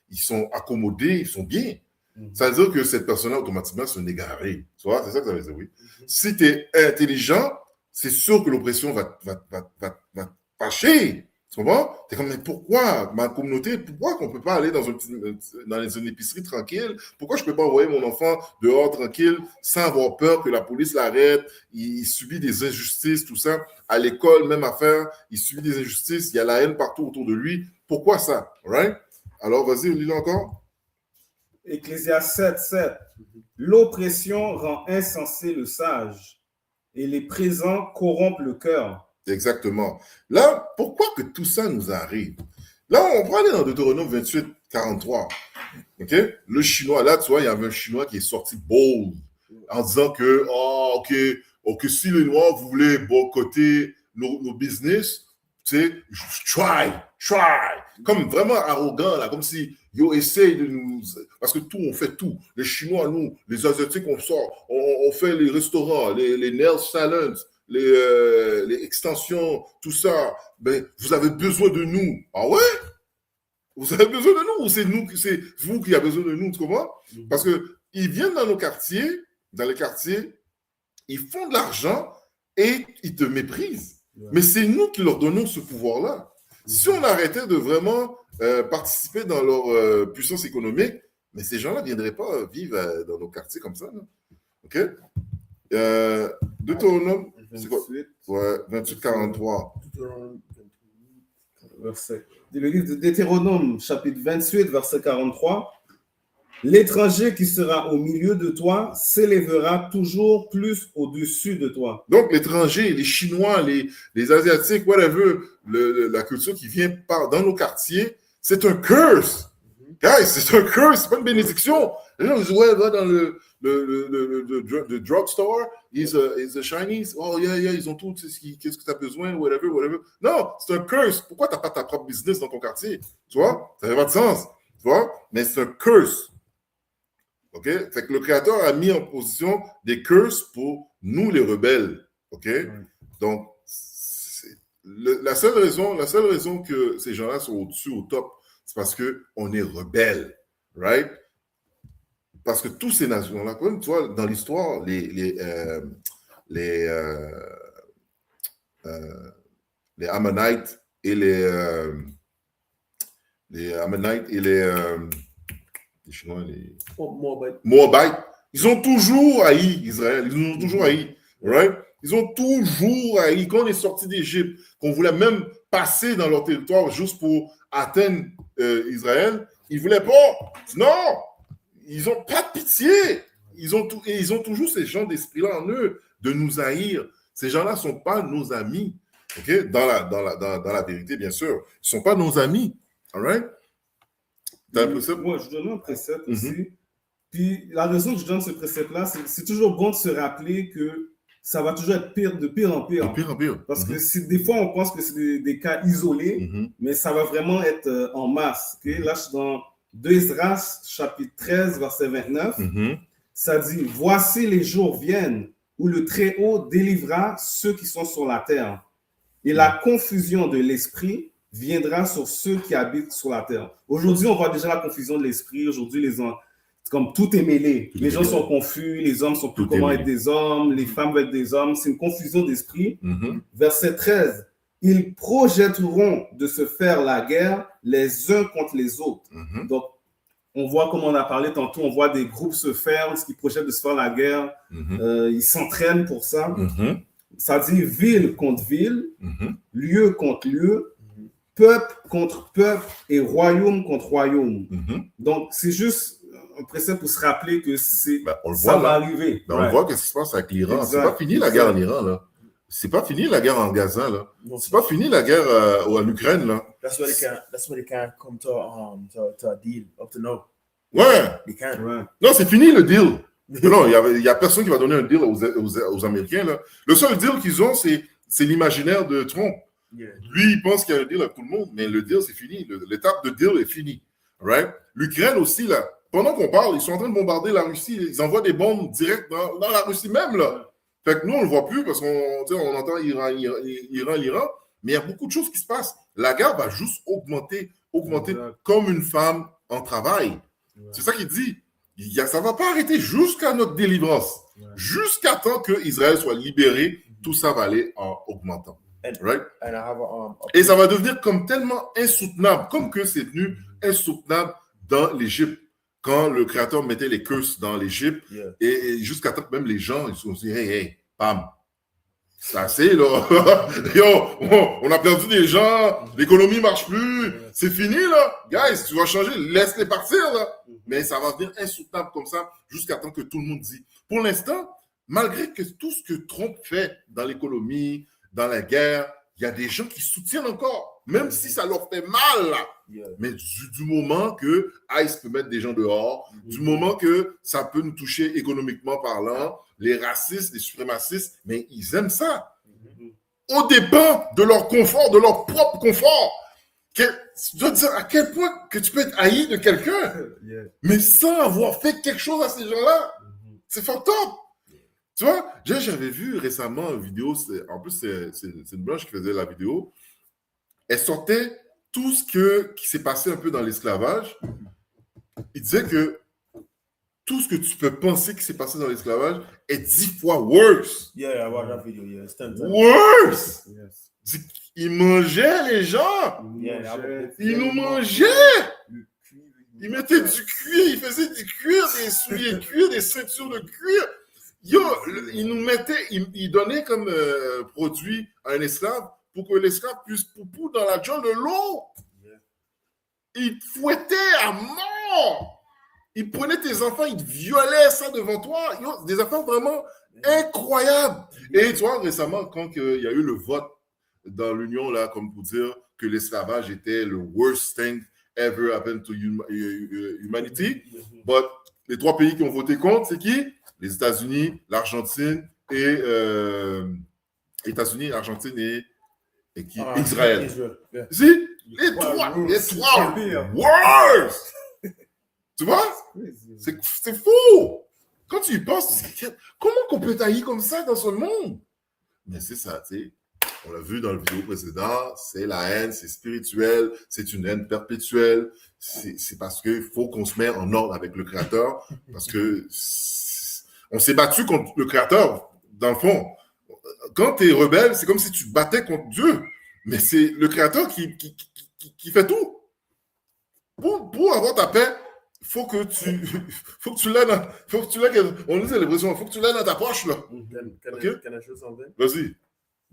ils sont accommodés, ils sont bien. Ça veut dire que cette personne-là, automatiquement, c'est un égaré. Tu vois, c'est ça que ça veut dire, oui. Si tu es intelligent, c'est sûr que l'oppression va fâcher. Tu comprends? T'es comme, mais pourquoi ma communauté, pourquoi qu'on peut pas aller dans une épicerie tranquille? Pourquoi je peux pas envoyer mon enfant dehors tranquille sans avoir peur que la police l'arrête? Il subit des injustices, tout ça. À l'école, même affaire, il subit des injustices. Il y a la haine partout autour de lui. Pourquoi ça? Right? Alors, vas-y, lis-le encore. Ecclésiaste 7, 7. L'oppression rend insensé le sage et les présents corrompent le cœur. Exactement. Là, pourquoi que tout ça nous arrive? Là, on va aller dans Deutéronome 28, 43. OK? Le Chinois, là, tu vois, il y avait un Chinois qui est sorti bold en disant que, OK, si les Noirs, vous voulez boycotter nos business, tu sais, try. Comme vraiment arrogant, là, comme si, essaye de nous... Parce que tout, on fait tout. Les Chinois, nous, les Asiatiques, on sort, on fait les restaurants, les nail salons, les extensions, tout ça, ben, vous avez besoin de nous. Ah ouais? Vous avez besoin de nous ou c'est vous qui avez besoin de nous, tu comprends? Parce que ils viennent dans les quartiers, ils font de l'argent et ils te méprisent. Mais c'est nous qui leur donnons ce pouvoir-là. Si on arrêtait de vraiment participer dans leur puissance économique, mais ces gens-là ne viendraient pas vivre dans nos quartiers comme ça. Là. OK? Deutéronome 28, 43. Le livre de Deutéronome, chapitre 28, verset 43. L'étranger qui sera au milieu de toi s'élèvera toujours plus au-dessus de toi. Donc, l'étranger, les Chinois, les Asiatiques, whatever, la culture qui vient dans nos quartiers, c'est un curse. Guys, c'est un curse, c'est pas une bénédiction. Les gens disent, ouais, va dans le drugstore, is a Chinese. Oh, yeah, ils ont tout, qu'est-ce que tu as besoin, whatever. Non, c'est un curse. Pourquoi tu n'as pas ta propre business dans ton quartier? Tu vois? Ça n'a pas de sens. Tu vois? Mais c'est un curse. OK? Fait que le Créateur a mis en position des curses pour nous, les rebelles. OK? Donc, la seule raison que ces gens-là sont au-dessus, au top, c'est parce qu'on est rebelles. Right? Parce que tous ces nations-là, comme tu vois, dans l'histoire, les Ammonites et les Chinois, les Moabites, ils ont toujours haï Israël. Ils ont toujours haï. Right? Ils ont toujours haï. Quand on est sorti d'Égypte, qu'on voulait même passer dans leur territoire juste pour atteindre Israël, ils ne voulaient pas. Non! Ils n'ont pas de pitié. Ils ont toujours ces gens d'esprit-là en eux de nous haïr. Ces gens-là ne sont pas nos amis. Okay? Dans la vérité, bien sûr. Ils ne sont pas nos amis. All right? T'as un précepte? Moi, je donne un précepte aussi. Puis la raison que je donne ce précepte-là, c'est toujours bon de se rappeler que ça va toujours être de pire en pire. De pire en pire. Parce que des fois, on pense que c'est des cas isolés, mais ça va vraiment être en masse. Okay? Là, je suis dans 2 Esdras, chapitre 13, verset 29, ça dit « Voici les jours viennent où le Très-Haut délivrera ceux qui sont sur la terre, et la confusion de l'esprit viendra sur ceux qui habitent sur la terre. » Aujourd'hui, on voit déjà la confusion de l'esprit. Aujourd'hui, comme tout est mêlé. Les gens sont confus, les hommes sont plus comment être des hommes, les femmes veulent être des hommes. C'est une confusion d'esprit. Verset 13. Ils projetteront de se faire la guerre les uns contre les autres. Donc, on voit, comme on a parlé tantôt, on voit des groupes se faire, qui projettent de se faire la guerre. Ils s'entraînent pour ça. Ça dit ville contre ville, lieu contre lieu, peuple contre peuple et royaume contre royaume. Donc, c'est juste un précepte pour se rappeler que ça va arriver. On voit ce qui se passe avec l'Iran. C'est pas fini la guerre en Iran, là. C'est pas fini la guerre en Gaza, là. C'est pas fini la guerre en Ukraine, là. That's why they can't come to a deal up to now. Ouais. They can't. Ouais. Non, c'est fini le deal. Non, il y a personne qui va donner un deal aux Américains, là. Le seul deal qu'ils ont, c'est l'imaginaire de Trump. Yeah. Lui, il pense qu'il y a un deal avec tout le monde, mais le deal, c'est fini. L'étape de deal est finie. Right? L'Ukraine aussi, là. Pendant qu'on parle, ils sont en train de bombarder la Russie. Ils envoient des bombes directes dans la Russie même, là. Fait que nous, on ne le voit plus parce qu'on entend Iran, mais il y a beaucoup de choses qui se passent. La guerre va juste augmenter comme une femme en travail. C'est ça qu'il dit. Ça ne va pas arrêter jusqu'à notre délivrance. Jusqu'à temps que Israël soit libéré, tout ça va aller en augmentant. Right? Et ça va devenir comme tellement insoutenable, comme que c'est devenu insoutenable dans l'Égypte. Quand le Créateur mettait les curses dans l'Égypte, et jusqu'à temps que même les gens, ils se sont dit, hey, pam, c'est assez, là. Yo, on a perdu des gens, l'économie ne marche plus, c'est fini, là. Guys, tu vas changer, laisse-les partir, là. Mais ça va devenir insoutenable comme ça, jusqu'à temps que tout le monde dit. Pour l'instant, malgré que tout ce que Trump fait dans l'économie, dans la guerre, il y a des gens qui soutiennent encore, même si ça leur fait mal, là. Mais du moment que ICE peut mettre des gens dehors, du moment que ça peut nous toucher économiquement parlant, les racistes, les suprémacistes, mais ils aiment ça. Au dépens de leur confort, de leur propre confort. Tu dois te dire à quel point que tu peux être haï de quelqu'un, mais sans avoir fait quelque chose à ces gens-là. C'est fantôme. Tu vois, j'avais vu récemment une vidéo, en plus c'est une blanche qui faisait la vidéo, elle sortait tout ce qui s'est passé un peu dans l'esclavage. Il disait que tout ce que tu peux penser qui s'est passé dans l'esclavage est 10 fois worse. Yeah, I watched that video. Yeah, it's 10 times. Worse! Yes. Ils mangeaient les gens. Ils nous mangeaient. Ils mettaient du cuir, ils faisaient du cuir, des souliers de cuir, des ceintures de cuir. Yo, ils nous mettaient, ils donnaient comme produit à un esclave pour que l'esclave puisse poupou dans la jungle de l'eau. Ils te fouettaient à mort. Ils prenaient tes enfants, ils te violaient ça devant toi. Yo, des affaires vraiment incroyables. Et tu vois, récemment, quand il y a eu le vote dans l'Union, là, comme pour dire que l'esclavage était le worst thing ever happened to humanity. But les 3 pays qui ont voté contre, c'est qui? Les États-Unis, l'Argentine et qui? Israël. Yeah. Si? Les trois worst! Tu vois? C'est fou! Quand tu y penses, comment qu'on peut tailler comme ça dans ce monde? Mais c'est ça, tu sais. On l'a vu dans le vidéo précédent, c'est la haine, c'est spirituel, c'est une haine perpétuelle. C'est parce qu'il faut qu'on se mette en ordre avec le Créateur, parce que on s'est battu contre le Créateur, dans le fond. Quand tu es rebelle, c'est comme si tu te battais contre Dieu, mais c'est le Créateur qui fait tout. Pour avoir ta paix, faut que tu l'aies on disait l'expression, faut que tu l'aies dans ta poche, là. Can I show something? Vas-y.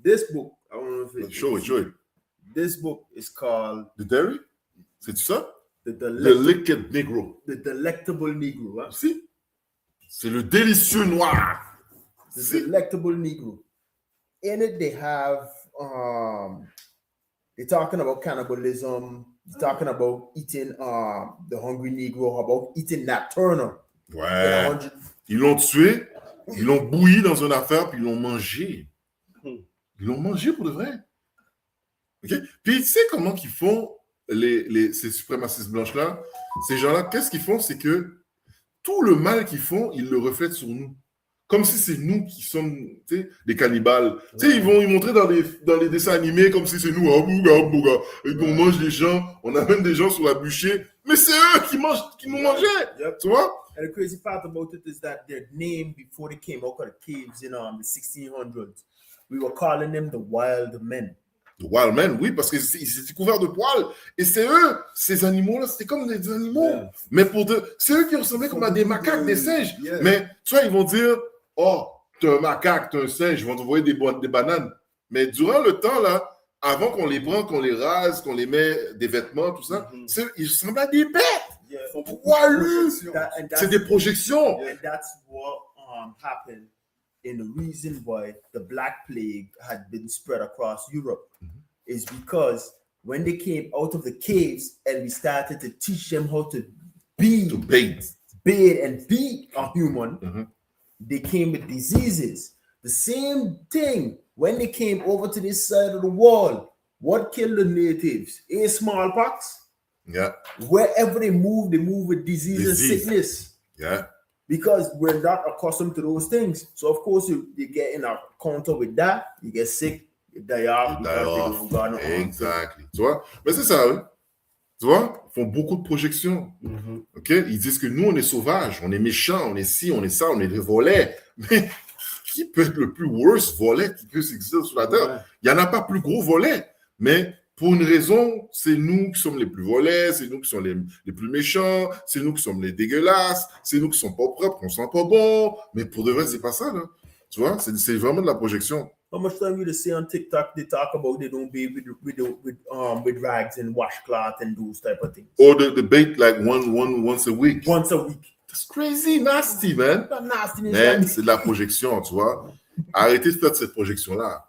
This book, I don't know if Show it. This book is called The Dairy? C'est ça? The The Liquid Negro. The Delectable Negro. Huh? Si? C'est le délicieux noir. The Delectable Negro. In it, they have they're talking about cannibalism. They're talking about eating the hungry Negro, about eating Nat Turner. Ouais. Ils l'ont tué, ils l'ont bouilli dans une affaire, puis ils l'ont mangé. Ils l'ont mangé pour de vrai. Okay? Puis tu sais comment qu'ils font ces suprémacistes blanches-là, ces gens-là, qu'est-ce qu'ils font? C'est que tout le mal qu'ils font, ils le reflètent sur nous. Comme si c'est nous qui sommes des cannibales. Ils vont y montrer dans les dessins animés comme si c'est nous, et qu'on mange des gens, on amène des gens sur la bûcher, mais c'est eux qui nous mangeaient. Yep. Tu vois? And the crazy part about it is that their name before they came out of the caves in the 1600s, we were calling them the wild men. The wild men, oui, parce qu'ils étaient couverts de poils. Et c'est eux, ces animaux-là, c'était comme des animaux. Yeah. Mais c'est eux qui ressemblaient comme à des macaques, des singes. Yeah. Mais tu vois, ils vont dire, oh, t'es un macaque, t'es un singe, ils vont t'envoyer des bananes. Mais durant le temps, là, avant qu'on les prenne, qu'on les rase, qu'on les met des vêtements, tout ça, ils ressemblent à des bêtes. Yeah. Poilus. C'est des projections. And that's what happened in the reason why the Black Plague had been spread across Europe is because when they came out of the caves and we started to teach them how to be, To bait. bathe and be a human, they came with diseases. The same thing when they came over to this side of the wall. What killed the natives? A smallpox. Yeah, Wherever they move with disease and Disease. sickness. yeah. Because we're not accustomed to those things. So of course you get in a counter with that, you get sick, you die off. Die because they off. don't got no Exactly. Tu vois? Mais c'est ça, oui. Tu vois? Ils font beaucoup de projections. OK? Ils disent que nous, on est sauvages, on est méchants, on est ci, on est ça, on est des volets. Mais qui peut être le plus worst volet qui peut exister sur la Terre? Ouais. Il n'y en a pas plus gros volet. Mais pour une raison, c'est nous qui sommes les plus volets, c'est nous qui sommes les plus méchants, c'est nous qui sommes les dégueulasses, c'est nous qui sommes pas propres, qu'on sent pas bon. Mais pour de vrai, c'est pas ça, là. Tu vois? C'est vraiment de la projection. How much time you see on TikTok they talk about they don't bathe with rags and washcloth and those type of things. Or the bait like once a week. Once a week. That's crazy, nasty, man. That nastiness. Mais c'est de la projection, tu vois. Arrêtez de faire cette projection-là.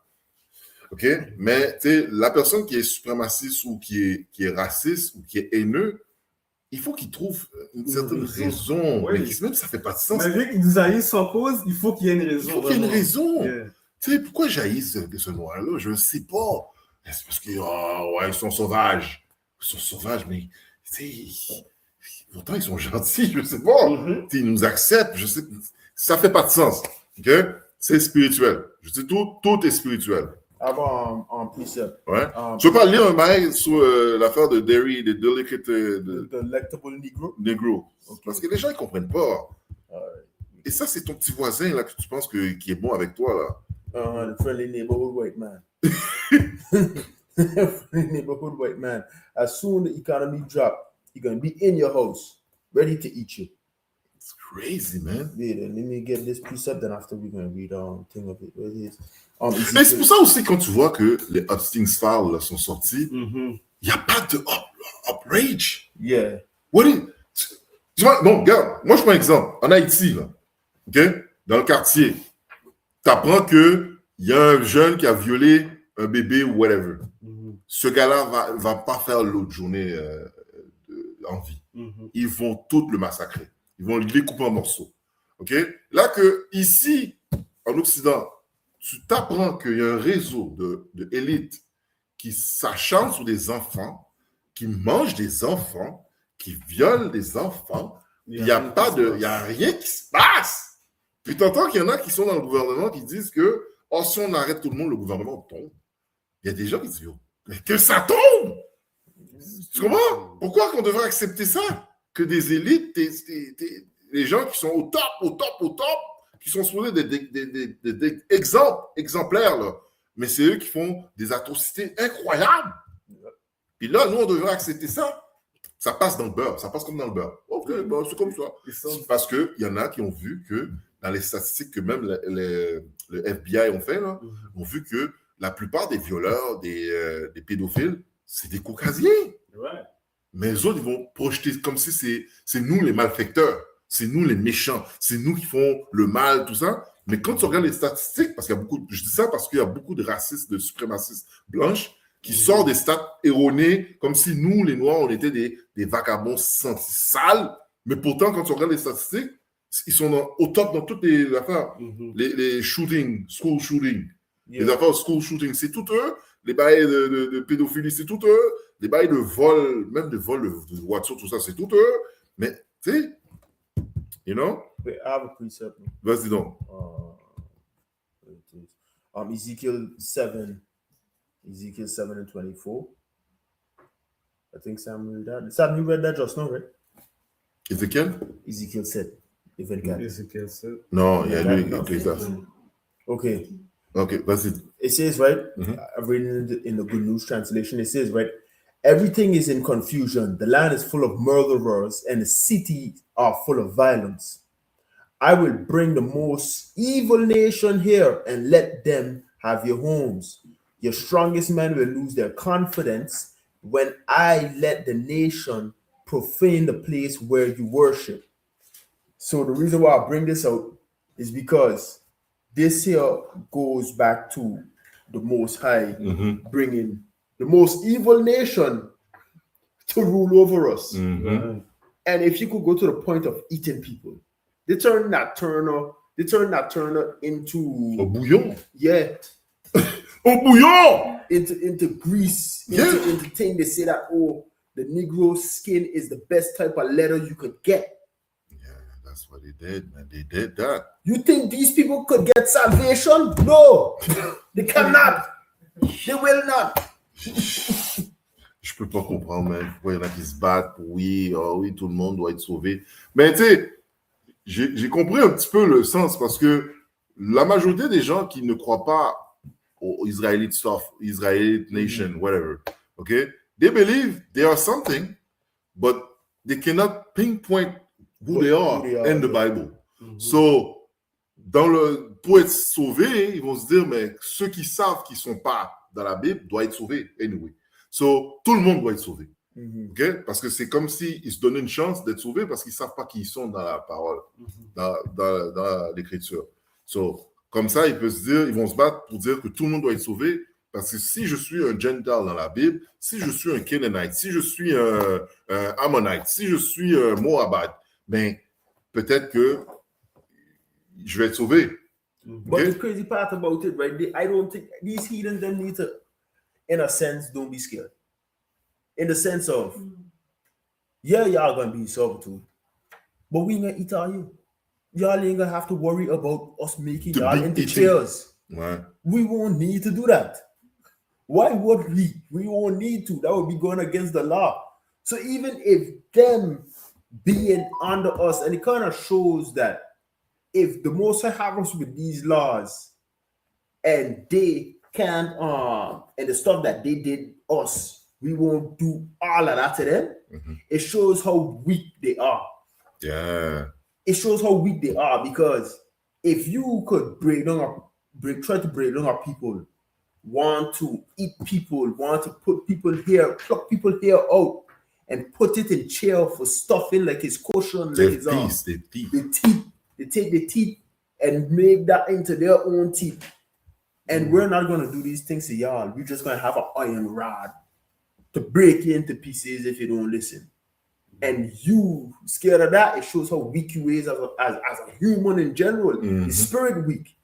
OK? Mais, tu sais, la personne qui est suprémaciste ou qui est raciste ou qui est haineux, il faut qu'il trouve une certaine raison. Oui. Mais même ça fait pas de sens. Mais vu qu'ils nous haïssent sans cause, il faut qu'il y ait une Il raison. faut qu'il y ait une vraiment. raison. Yeah. Tu sais, pourquoi jaillissent ce noir-là? Je ne sais pas. C'est parce que, ouais, ils sont sauvages. Ils sont sauvages, mais, tu sais, pourtant, ils sont gentils, je ne sais pas. Tu sais, ils nous acceptent, je sais. Ça ne fait pas de sens. OK? C'est spirituel. Je dis tout est spirituel. Avant precept. Ouais. Tu veux pas lire un bail sur l'affaire de Derry, de Delicate The Delectable Negro. Negro? Okay. Parce que les gens, ils ne comprennent pas. Et ça, c'est ton petit voisin, là, que tu penses qui est bon avec toi, là. The friendly neighborhood white man. Friendly neighborhood white man. As soon as the economy drop, he's gonna be in your house, ready to eat you. It's crazy, man. Yeah, then let me get this precept, then after we're gonna read thing of it. Where it is. Mais c'est pour ça aussi, quand tu vois que les Epstein's Files là, sont sortis, il n'y a pas de outrage. Yeah. Tu vois, bon, regarde, moi je prends un exemple. En Haïti, là, OK? Dans le quartier, tu apprends qu'il y a un jeune qui a violé un bébé ou whatever. Ce gars-là va pas faire l'autre journée en vie. Ils vont tout le massacrer. Ils vont le découper en morceaux. OK? Là que ici, en Occident, tu t'apprends qu'il y a un réseau de élites qui s'acharnent sur des enfants, qui mangent des enfants, qui violent des enfants. Il n'y a rien qui se passe. Puis t'entends qu'il y en a qui sont dans le gouvernement qui disent que si on arrête tout le monde, le gouvernement tombe. Il y a des gens qui disent mais que ça tombe! Tu comprends? Pourquoi qu'on devrait accepter ça? Que des élites, les gens qui sont au top, qui sont supposés des exemplaires, là. Mais c'est eux qui font des atrocités incroyables. Puis là, nous, on devrait accepter ça. Ça passe dans le beurre. Ça passe comme dans le beurre. OK, bon, c'est comme ça. C'est parce qu'il y en a qui ont vu que, dans les statistiques que même le FBI ont fait, là, ont vu que la plupart des violeurs, des pédophiles, c'est des caucasiens. Ouais. Mais les autres, ils vont projeter comme si c'est nous les malfaiteurs. C'est nous les méchants. C'est nous qui font le mal, tout ça. Mais quand tu regardes les statistiques, parce qu'il y a beaucoup, je dis ça parce qu'il y a beaucoup de racistes, de suprémacistes blanches qui sortent des stats erronés, comme si nous, les Noirs, on était des vagabonds sales. Mais pourtant, quand tu regardes les statistiques, ils sont au top dans toutes les affaires. Les shootings, school shootings, les affaires school shootings, c'est tout eux. les bails de pédophilie, c'est tout eux. Les bails de vol, même de vol de voiture, tout ça, c'est tout eux. Mais, tu sais, you know? Wait, I have a precept. Vas-y donc. Ezekiel 7 and 24. I think Sam read that. Sam, you read that just now, right? Ezekiel? Ezekiel 7. Even got it. Ézéchiel 7. Non, il y a lui, No. Ecclésiaste. Okay. Ok, vas-y. It says, right? Mhm. I've read in the Good News translation. It says, right? Everything is in confusion. The land is full of murderers, and the cities are full of violence. I will bring the most evil nation here and let them have your homes. Your strongest men will lose their confidence when I let the nation profane the place where you worship. So the reason why I bring this out is because this here goes back to the Most High bringing the most evil nation to rule over us. Mhm. And if you could go to the point of eating people, they turn that Turner into Au bouillon. Au bouillon! into grease, Yeah. into thing. They say that the Negro skin is the best type of leather you could get. Yeah, that's what they did, man. They did that. You think these people could get salvation? No, they cannot. They will not. Je peux pas comprendre, man. Pourquoi il y en a qui se battent pour oui, tout le monde doit être sauvé. Mais tu sais, j'ai compris un petit peu le sens parce que la majorité des gens qui ne croient pas au Israelite stuff, Israelite nation, whatever, okay, they believe they are something, but they cannot pinpoint who they are in the Bible. So, pour être sauvés, ils vont se dire, mais ceux qui savent qu'ils ne sont pas dans la Bible doivent être sauvés anyway. So, tout le monde doit être sauvé. Okay? Parce que c'est comme s'ils se donnaient une chance d'être sauvés parce qu'ils ne savent pas qui ils sont dans la parole, dans l'écriture. So, comme ça, ils peuvent se dire, ils vont se battre pour dire que tout le monde doit être sauvé parce que si je suis un Gentile dans la Bible, si je suis un Canaanite, si je suis un Ammonite, si je suis un Moabite, ben, peut-être que je vais être sauvé. But the crazy part about it, right? I don't think these heathens them need to, in a sense, don't be scared. In the sense of, yeah, y'all gonna be servitude, but we ain't gonna eat all you. Y'all ain't gonna have to worry about us making To y'all be into eating. chairs. Ouais. We won't need to do that. Why would we? We won't need to. That would be going against the law. So even if them being under us, and it kind of shows that if the Most High have us with these laws, and they can't, and the stuff that they did us, we won't do all of that to them. It shows how weak they are. Yeah. It shows how weak they are because if you could try to break down our people, want to eat people, want to put people here, pluck people here out, and put it in jail for stuffing like his kosher and like his They thief. the teeth. They take the teeth and make that into their own teeth. And we're not gonna do these things to y'all. We're just gonna have an iron rod to break you into pieces if you don't listen. And you scared of that, it shows how weak you is as a human in general. The spirit weak.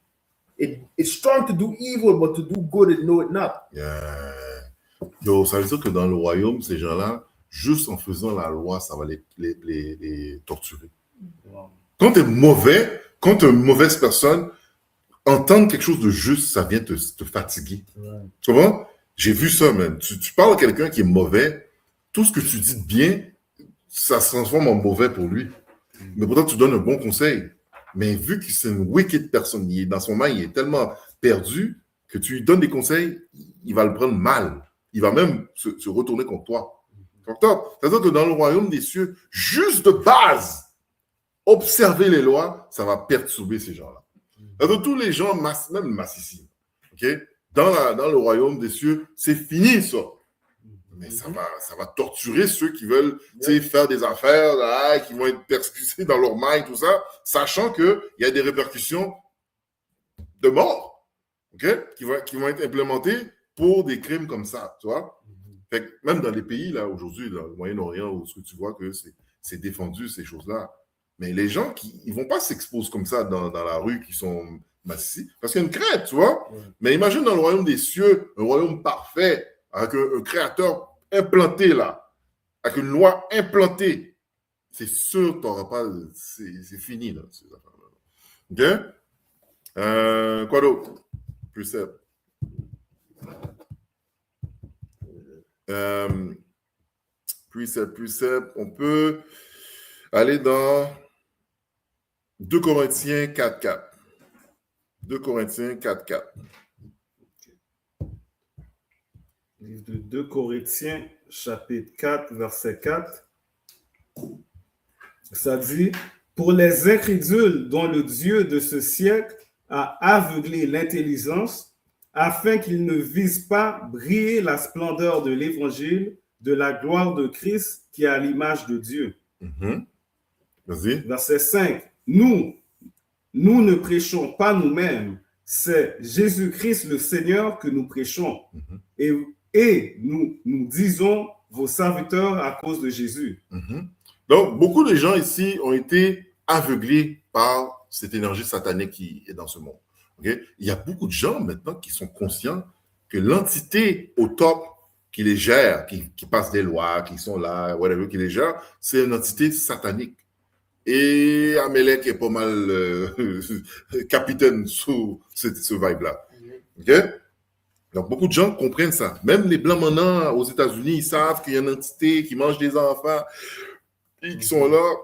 It's strong to do evil, but to do good, it know it not. Yeah. Yo, ça veut dire que dans le royaume, ces gens-là, juste en faisant la loi, ça va les torturer. Wow. Quand tu es mauvais, quand tu es une mauvaise personne, entendre quelque chose de juste, ça vient te fatiguer. Ouais. Tu comprends? J'ai vu ça, man. Tu parles à quelqu'un qui est mauvais, tout ce que tu dis de bien, ça se transforme en mauvais pour lui. Mais pourtant, tu donnes un bon conseil. Mais vu que c'est une wicked personne, il est dans son mind, il est tellement perdu que tu lui donnes des conseils, il va le prendre mal. Il va même se retourner contre toi. C'est-à-dire que dans le royaume des cieux, juste de base, observer les lois, ça va perturber ces gens-là. C'est-à-dire tous les gens, même massissime, okay? Dans le royaume des cieux, c'est fini ça. Mais ça va torturer ceux qui veulent faire des affaires, là, qui vont être persécutés dans leur mind, tout ça, sachant qu'il y a des répercussions de mort, okay? qui vont être implémentées pour des crimes comme ça, tu vois. Fait que même dans les pays, là, aujourd'hui, dans le Moyen-Orient, où tu vois que c'est défendu, ces choses-là. Mais les gens, ils ne vont pas s'exposer comme ça dans la rue, qui sont Ben si, parce qu'il y a une crainte, tu vois. Ouais. Mais imagine dans le royaume des cieux, un royaume parfait, avec un créateur implanté là, avec une loi implantée. C'est sûr que tu n'auras pas. C'est fini, là, ces affaires-là. OK? Quoi d'autre? Précepte. Précepte. On peut aller dans 2 Corinthiens 4.4. 2 Corinthiens 4.4. Livre de 2 Corinthiens, chapitre 4, verset 4. Ça dit, pour les incrédules dont le Dieu de ce siècle a aveuglé l'intelligence, afin qu'ils ne visent pas briller la splendeur de l'évangile, de la gloire de Christ qui est à l'image de Dieu. Vas-y. Verset 5. Nous ne prêchons pas nous-mêmes, c'est Jésus-Christ le Seigneur que nous prêchons. Et nous disons vos serviteurs à cause de Jésus. Donc, beaucoup de gens ici ont été aveuglés par cette énergie satanique qui est dans ce monde. Okay? Il y a beaucoup de gens maintenant qui sont conscients que l'entité au top qui les gère, qui passe des lois, qui sont là, whatever, qui les gère, c'est une entité satanique. Et Amalek est pas mal capitaine sous ce vibe-là. Okay? Donc, beaucoup de gens comprennent ça. Même les Blancs maintenant aux États-Unis, ils savent qu'il y a une entité qui mange des enfants et qui sont là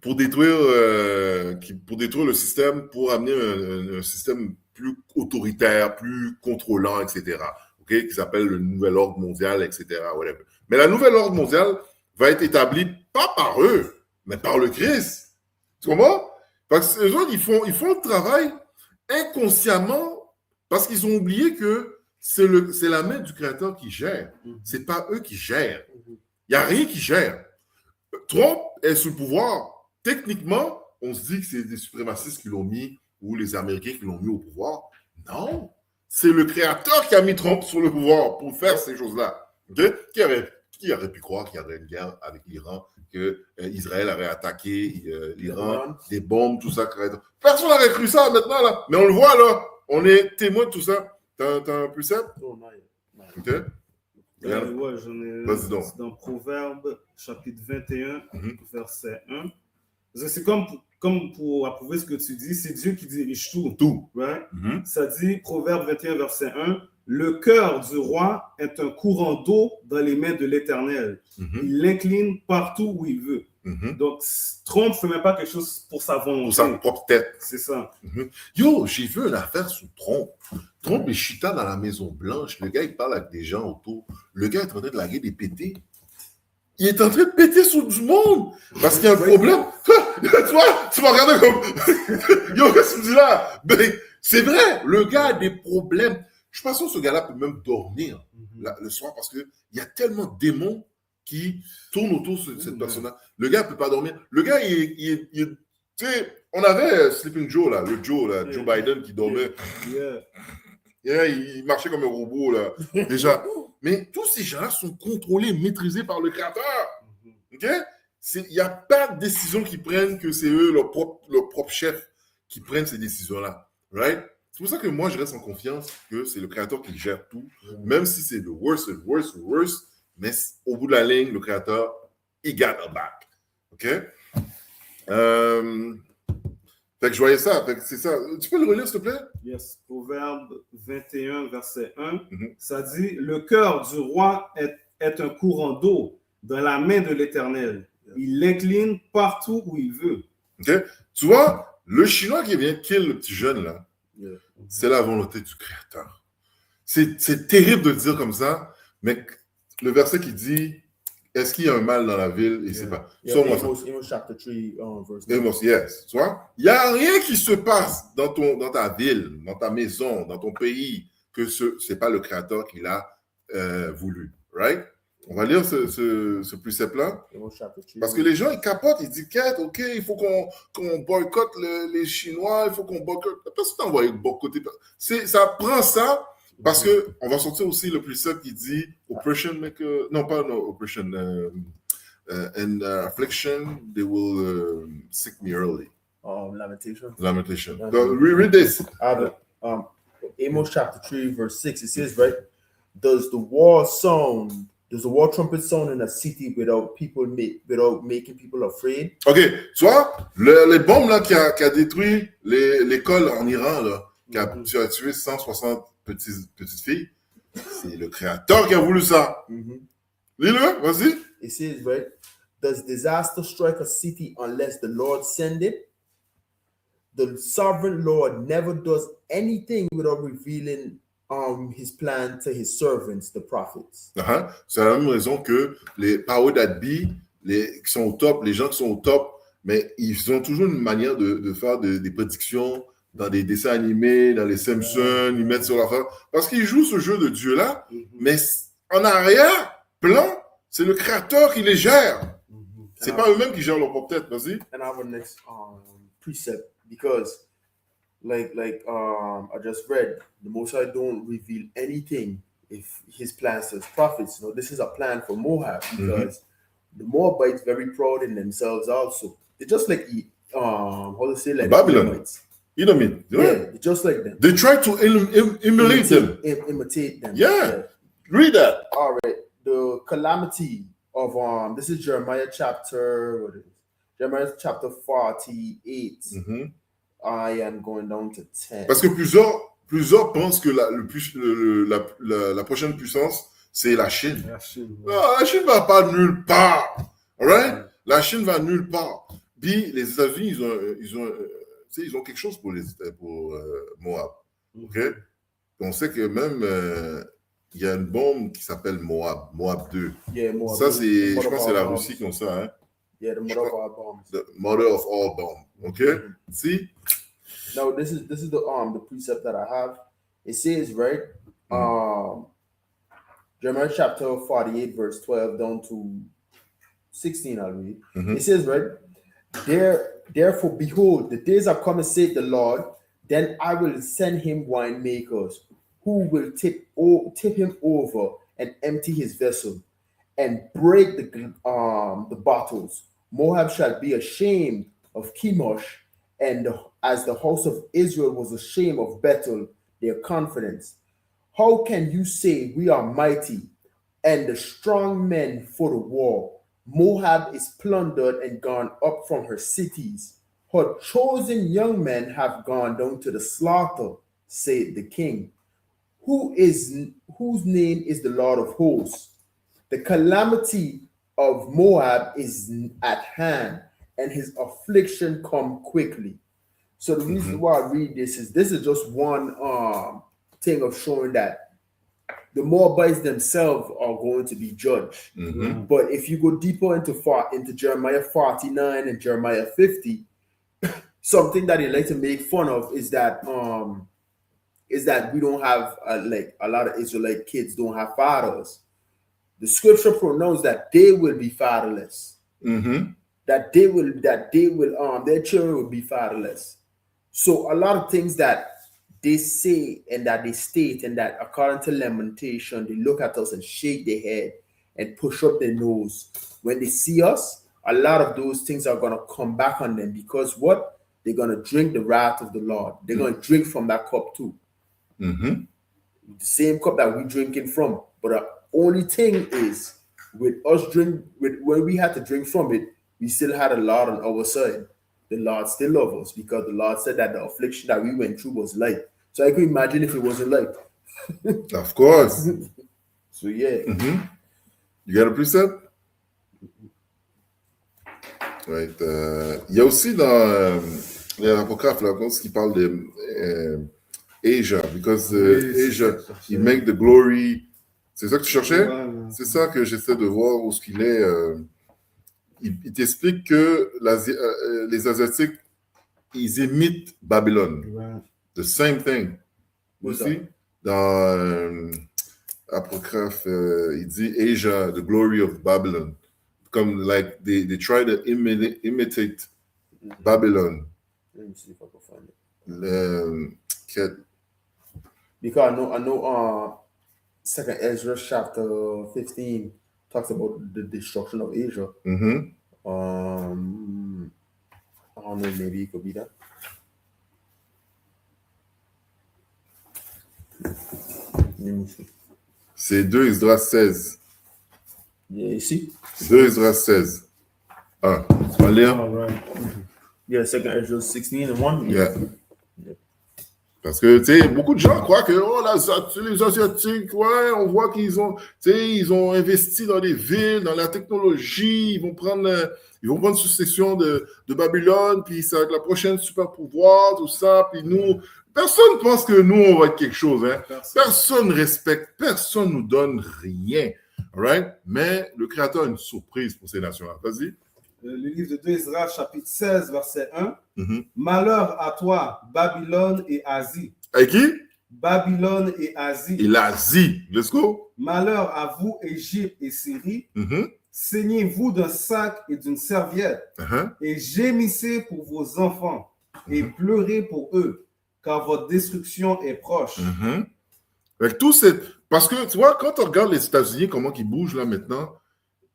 pour détruire le système, pour amener un système plus autoritaire, plus contrôlant, etc. Okay? Qui s'appelle le nouvel ordre mondial, etc. Whatever. Mais la nouvelle ordre mondiale va être établie pas par eux, mais par le Christ. Tu comprends? Parce que les autres, ils font le travail inconsciemment parce qu'ils ont oublié que c'est la main du Créateur qui gère. C'est pas eux qui gèrent. Il n'y a rien qui gère. Trump est sous le pouvoir. Techniquement, on se dit que c'est des suprémacistes qui l'ont mis ou les Américains qui l'ont mis au pouvoir. Non. C'est le Créateur qui a mis Trump sur le pouvoir pour faire ces choses-là. Okay? Qui aurait pu croire qu'il y aurait une guerre avec l'Iran, que Israël aurait attaqué l'Iran, des bombes, tout ça. Personne n'aurait cru ça maintenant, là. Mais on le voit, là. On est témoin de tout ça. T'as un précepte? Oh, non. OK. Ouais, j'en ai. Vas-y donc. C'est dans Proverbes, chapitre 21, verset 1. C'est comme pour approuver ce que tu dis, c'est Dieu qui dirige tout. Tout. Right? Ça dit, Proverbe 21, verset 1, le cœur du roi est un courant d'eau dans les mains de l'Éternel. Il l'incline partout où il veut. Donc, Trump ne fait même pas quelque chose pour sa volonté. Pour sa propre tête. C'est ça. Yo, j'ai vu une affaire sur Trump. Trump est chita dans la Maison Blanche. Le gars, il parle avec des gens autour. Le gars est en train de larguer des pétés. Il est en train de péter sur du monde. Parce qu'il y a un problème. Tu m'as regardé comme... Yo, qu'est-ce que tu me dis là? Ben, c'est vrai, le gars a des problèmes. Je suis pas sûr que ce gars-là peut même dormir le soir parce qu'il y a tellement de démons qui tournent autour de cette personne-là. Le gars ne peut pas dormir. Le gars, tu sais, on avait Sleeping Joe, là, Joe Biden qui dormait. Il marchait comme un robot, là, déjà. Mais tous ces gens-là sont contrôlés, maîtrisés par le Créateur. OK? Il n'y a pas de décision qu'ils prennent que c'est eux, leur propre chef, qui prennent ces décisions-là. Right? C'est pour ça que moi, je reste en confiance que c'est le Créateur qui gère tout, même si c'est le worst, mais au bout de la ligne, le Créateur, he got a back. OK? Fait que je voyais ça. Fait que c'est ça. Tu peux le relire, s'il te plaît? Yes. Proverbe 21, verset 1. Ça dit, le cœur du roi est un courant d'eau dans la main de l'Éternel. Il l'incline partout où il veut. OK? Tu vois, le Chinois qui vient kill le petit jeune, là, c'est la volonté du Créateur. C'est terrible de le dire comme ça, mais le verset qui dit, est-ce qu'il y a un mal dans la ville? Il ne sait pas. Amos chapter 3, verse 9. Amos, yes. Tu vois? Il n'y a rien qui se passe dans ta ville, dans ta maison, dans ton pays, que ce n'est pas le Créateur qui l'a voulu. Right? On va lire ce précepte-là. Parce que les gens, ils capotent, ils disent, OK, il faut qu'on boycotte les Chinois, il faut qu'on boycotte. Personne n'a boycotter. Ça prend ça, parce qu'on va sortir aussi le précepte qui dit, oppression, and affliction, they will seek me early. Lamentation. Lamentation. So, read this. I have it. Amos chapter 3, verse 6. It says, right, does the war trumpet sound in a city without making people afraid? Ok, tu vois, les bombes là qui a détruit l'école en Iran, là, qui a tué 160 petites filles, c'est le créateur qui a voulu ça. Lis-le, vas-y. It says, right, does disaster strike a city unless the Lord send it? The sovereign Lord never does anything without revealing his plan to his servants, the prophets. C'est la même raison que les Power That Be, qui sont au top, les gens qui sont au top, mais ils ont toujours une manière de faire des prédictions dans des dessins animés, dans les Simpsons, ils mettent sur la fin. Parce qu'ils jouent ce jeu de Dieu-là, mais en arrière-plan, c'est le créateur qui les gère. C'est pas eux-mêmes qui gèrent leur propre tête, vas-y. And our next precept, because like I just read, the Most High don't reveal anything if his plans to his prophets. You know, this is a plan for Moab, because the Moabites very proud in themselves also. They're just like how to say, like Babylon. Edomites. Edomite. Yeah, just like them. They try to emulate them. Imitate them. Yeah. Read that. All right. The calamity of this is Jeremiah chapter 48. I am going down to 10. Parce que plusieurs pensent que la prochaine puissance, c'est la Chine. La Chine. Non, la Chine va pas nulle part. All right? La Chine va nulle part. Puis les États-Unis, ils ont quelque chose pour Moab. OK? On sait que même il y a une bombe qui s'appelle Moab 2. Yeah, Moab. Ça, je pense que c'est la Russie qui ont ça. Hein? Yeah, the mother of all bombs. The mother of all bombs. OK? See? Now, this is the precept that I have. It says, right, Jeremiah chapter 48, verse 12 down to 16, I'll read. It says, right, therefore, behold, the days are coming, saith the Lord, then I will send him winemakers, who will tip him over and empty his vessel, and break the bottles. Moab shall be ashamed of Chemosh, and as the house of Israel was ashamed of Bethel, their confidence. How can you say we are mighty and the strong men for the war? Moab is plundered and gone up from her cities. Her chosen young men have gone down to the slaughter, said the king. Whose name is the Lord of hosts? The calamity of Moab is at hand, and his affliction come quickly. So the reason why I read this is just one thing of showing that the Moabites themselves are going to be judged. But if you go deeper into Jeremiah 49 and Jeremiah 50, something that they like to make fun of is that we don't have like a lot of Israelite kids don't have fathers. The scripture pronounced that they will be fatherless. That they will their children will be fatherless. So a lot of things that they say and that they state, and that according to Lamentation, they look at us and shake their head and push up their nose. When they see us, a lot of those things are going to come back on them, because what? They're going to drink the wrath of the Lord. They're going to drink from that cup too. The same cup that we're drinking from. But the only thing is, with us when we had to drink from it, we still had a Lord on our side. The Lord still loves us, because the Lord said that the affliction that we went through was light. So I could imagine if it wasn't light. Of course. So yeah. You got a precept? Right. Il y a aussi dans l'apocryphe là, ce qui parle de Asia, because Asia, he make the glory. C'est ça que tu cherchais? C'est ça que j'essaie de voir où ce qu'il est. Il t'explique que les Asiatiques, ils imitent Babylone. The same thing. Aussi, dans Apocryphe, il dit Asia, the glory of Babylon. Comme like they try to imitate Babylon. Let me see if I can find it. Because I know 2nd Ezra chapter 15 talks about the destruction of Asia. don't know, maybe it could be that. Let me see. C'est 2 Esdras 16. Yeah, you see? 2 Esdras 16. Ah, tu vas lire? All right. Yeah, 2 Ezra 16 and 1. Yeah. Parce que, tu sais, beaucoup de gens croient que oh, les Asiatiques, ouais, on voit qu'ils ont, tu sais, ils ont investi dans les villes, dans la technologie, ils vont prendre succession de Babylone, puis ça va être la prochaine super pouvoir, tout ça, puis nous, personne pense que nous, on va être quelque chose, hein. Personne respecte, personne nous donne rien, right? Mais le Créateur a une surprise pour ces nations-là. Vas-y. Le livre de 2 Ezra, chapitre 16, verset 1. Mm-hmm. Malheur à toi, Babylone et Asie. Avec qui? Babylone et Asie. Et l'Asie. Let's go. Malheur à vous, Égypte et Syrie. Mm-hmm. Saignez-vous d'un sac et d'une serviette, Uh-huh. et gémissez pour vos enfants, et pleurez pour eux, car votre destruction est proche. Mm-hmm. Avec tout cette... Parce que, tu vois, quand on regarde les États-Unis, comment ils bougent là maintenant,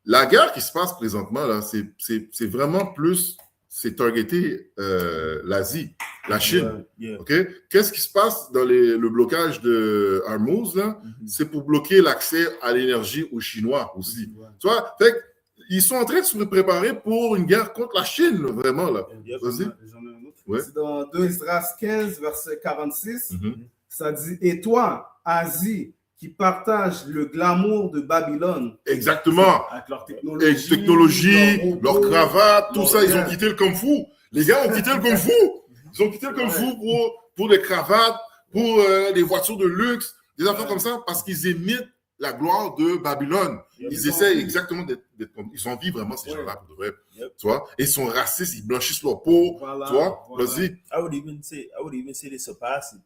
la guerre qui se passe présentement, là, c'est vraiment plus, c'est targeté l'Asie, la Chine. Yeah. OK? Qu'est-ce qui se passe dans le blocage de Hormuz, là? C'est pour bloquer l'accès à l'énergie aux Chinois aussi. Tu vois? Fait ils sont en train de se préparer pour une guerre contre la Chine, là, vraiment, là. Vas-y. J'en ai un autre. Ouais. C'est dans 2 Esdras 15, verset 46. Mhm. Ça dit, et toi, Asie, qui partage le glamour de Babylone, Exactement. avec leur Et technologie, technologie, leur robots, cravate, tout leur ça, ils ont guerre. quitté le Kung Fu. Les gars ont quitté le Kung Fu. Ils ont quitté le Kung Fu pour des cravates, pour des voitures de luxe, des affaires comme ça, parce qu'ils imitent la gloire de Babylone. Ils essaient exactement d'être comme... Ils ont envie vraiment, ces gens-là, pour de vrai. Yep. Tu vois? Et ils sont racistes, ils blanchissent leur peau. Voilà, Tu vois? voilà. Vas-y. I would even say they surpass it.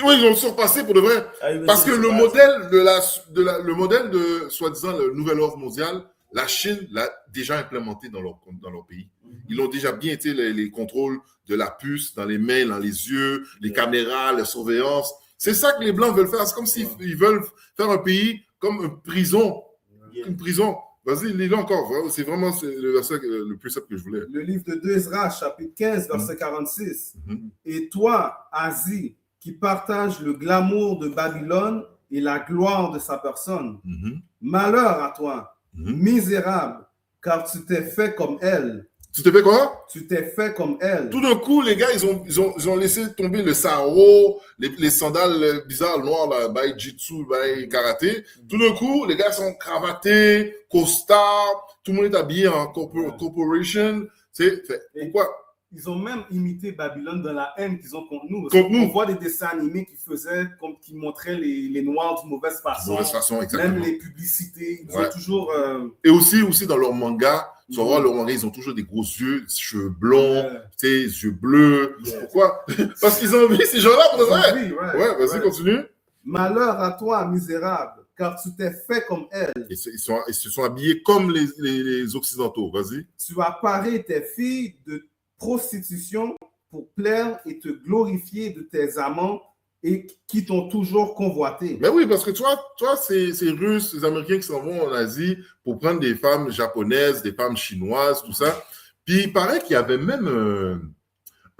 Oui, ils ont surpassé pour de vrai. Parce que le modèle de, soi-disant, le nouvel ordre mondial, la Chine l'a déjà implémenté dans leur pays. Ils ont déjà bien été les contrôles de la puce dans les mains, dans les yeux, les caméras, la surveillance. C'est ça que les Blancs veulent faire. C'est comme s'ils veulent faire un pays comme une prison. Une prison. Vas-y, lis-le encore. C'est vraiment le verset le plus simple que je voulais. Le livre de 2 Esdras, chapitre 15, verset 46. Mhm. Et toi, Asie, qui partage le glamour de Babylone et la gloire de sa personne, Mhm. malheur à toi, Mhm. misérable, car tu t'es fait comme elle. Tu te fais quoi? Tu t'es fait comme elle. Tout d'un coup, les gars, ils ont laissé tomber le sarrau, les sandales bizarres noires, là, by jitsu, by karaté. Tout d'un coup, les gars sont cravatés, costards, tout le monde est habillé en corporation. Pourquoi? Ils ont même imité Babylone dans la haine qu'ils ont contre nous. Contre nous. On voit des dessins animés qui montraient les Noirs d'une mauvaise façon. De mauvaise façon, exactement. Même les publicités, ils Ouais. ont toujours... Et aussi dans leur manga, tu vas voir, leur manga, ils ont toujours des gros yeux, des cheveux blonds, tu sais, des yeux bleus. Yeah. Pourquoi? Parce qu'ils ont envie ces gens-là, pour de vrai. Oui, right, Ouais, vas-y, right. continue. Malheur à toi, misérable, car tu t'es fait comme elle. Ils se sont habillés comme les Occidentaux. Vas-y. Tu as paré tes filles de prostitution pour plaire et te glorifier de tes amants et qui t'ont toujours convoité. Mais oui, parce que toi, c'est Russes, les Américains qui s'en vont en Asie pour prendre des femmes japonaises, des femmes chinoises, tout ça. Puis il paraît qu'il y avait même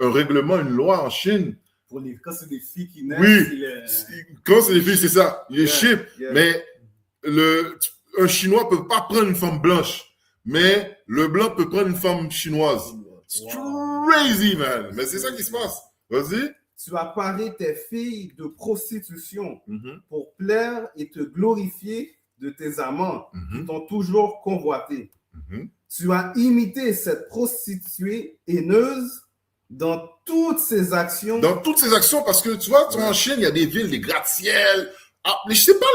un règlement, une loi en Chine. Quand c'est des filles qui naissent, Oui, quand c'est des filles, c'est ça. Il est chip. yeah. Mais un Chinois ne peut pas prendre une femme blanche. Mais le blanc peut prendre une femme chinoise. It's crazy, man. Mais c'est ça qui se passe. Vas-y. Tu as paré tes filles de prostitution Mhm. pour plaire et te glorifier de tes amants qui Mhm. t'ont toujours convoité. Mhm. Tu as imité cette prostituée haineuse dans toutes ses actions. Dans toutes ces actions, parce que tu vois, en Chine, il y a des villes, des gratte-ciel. Ah, mais c'est pas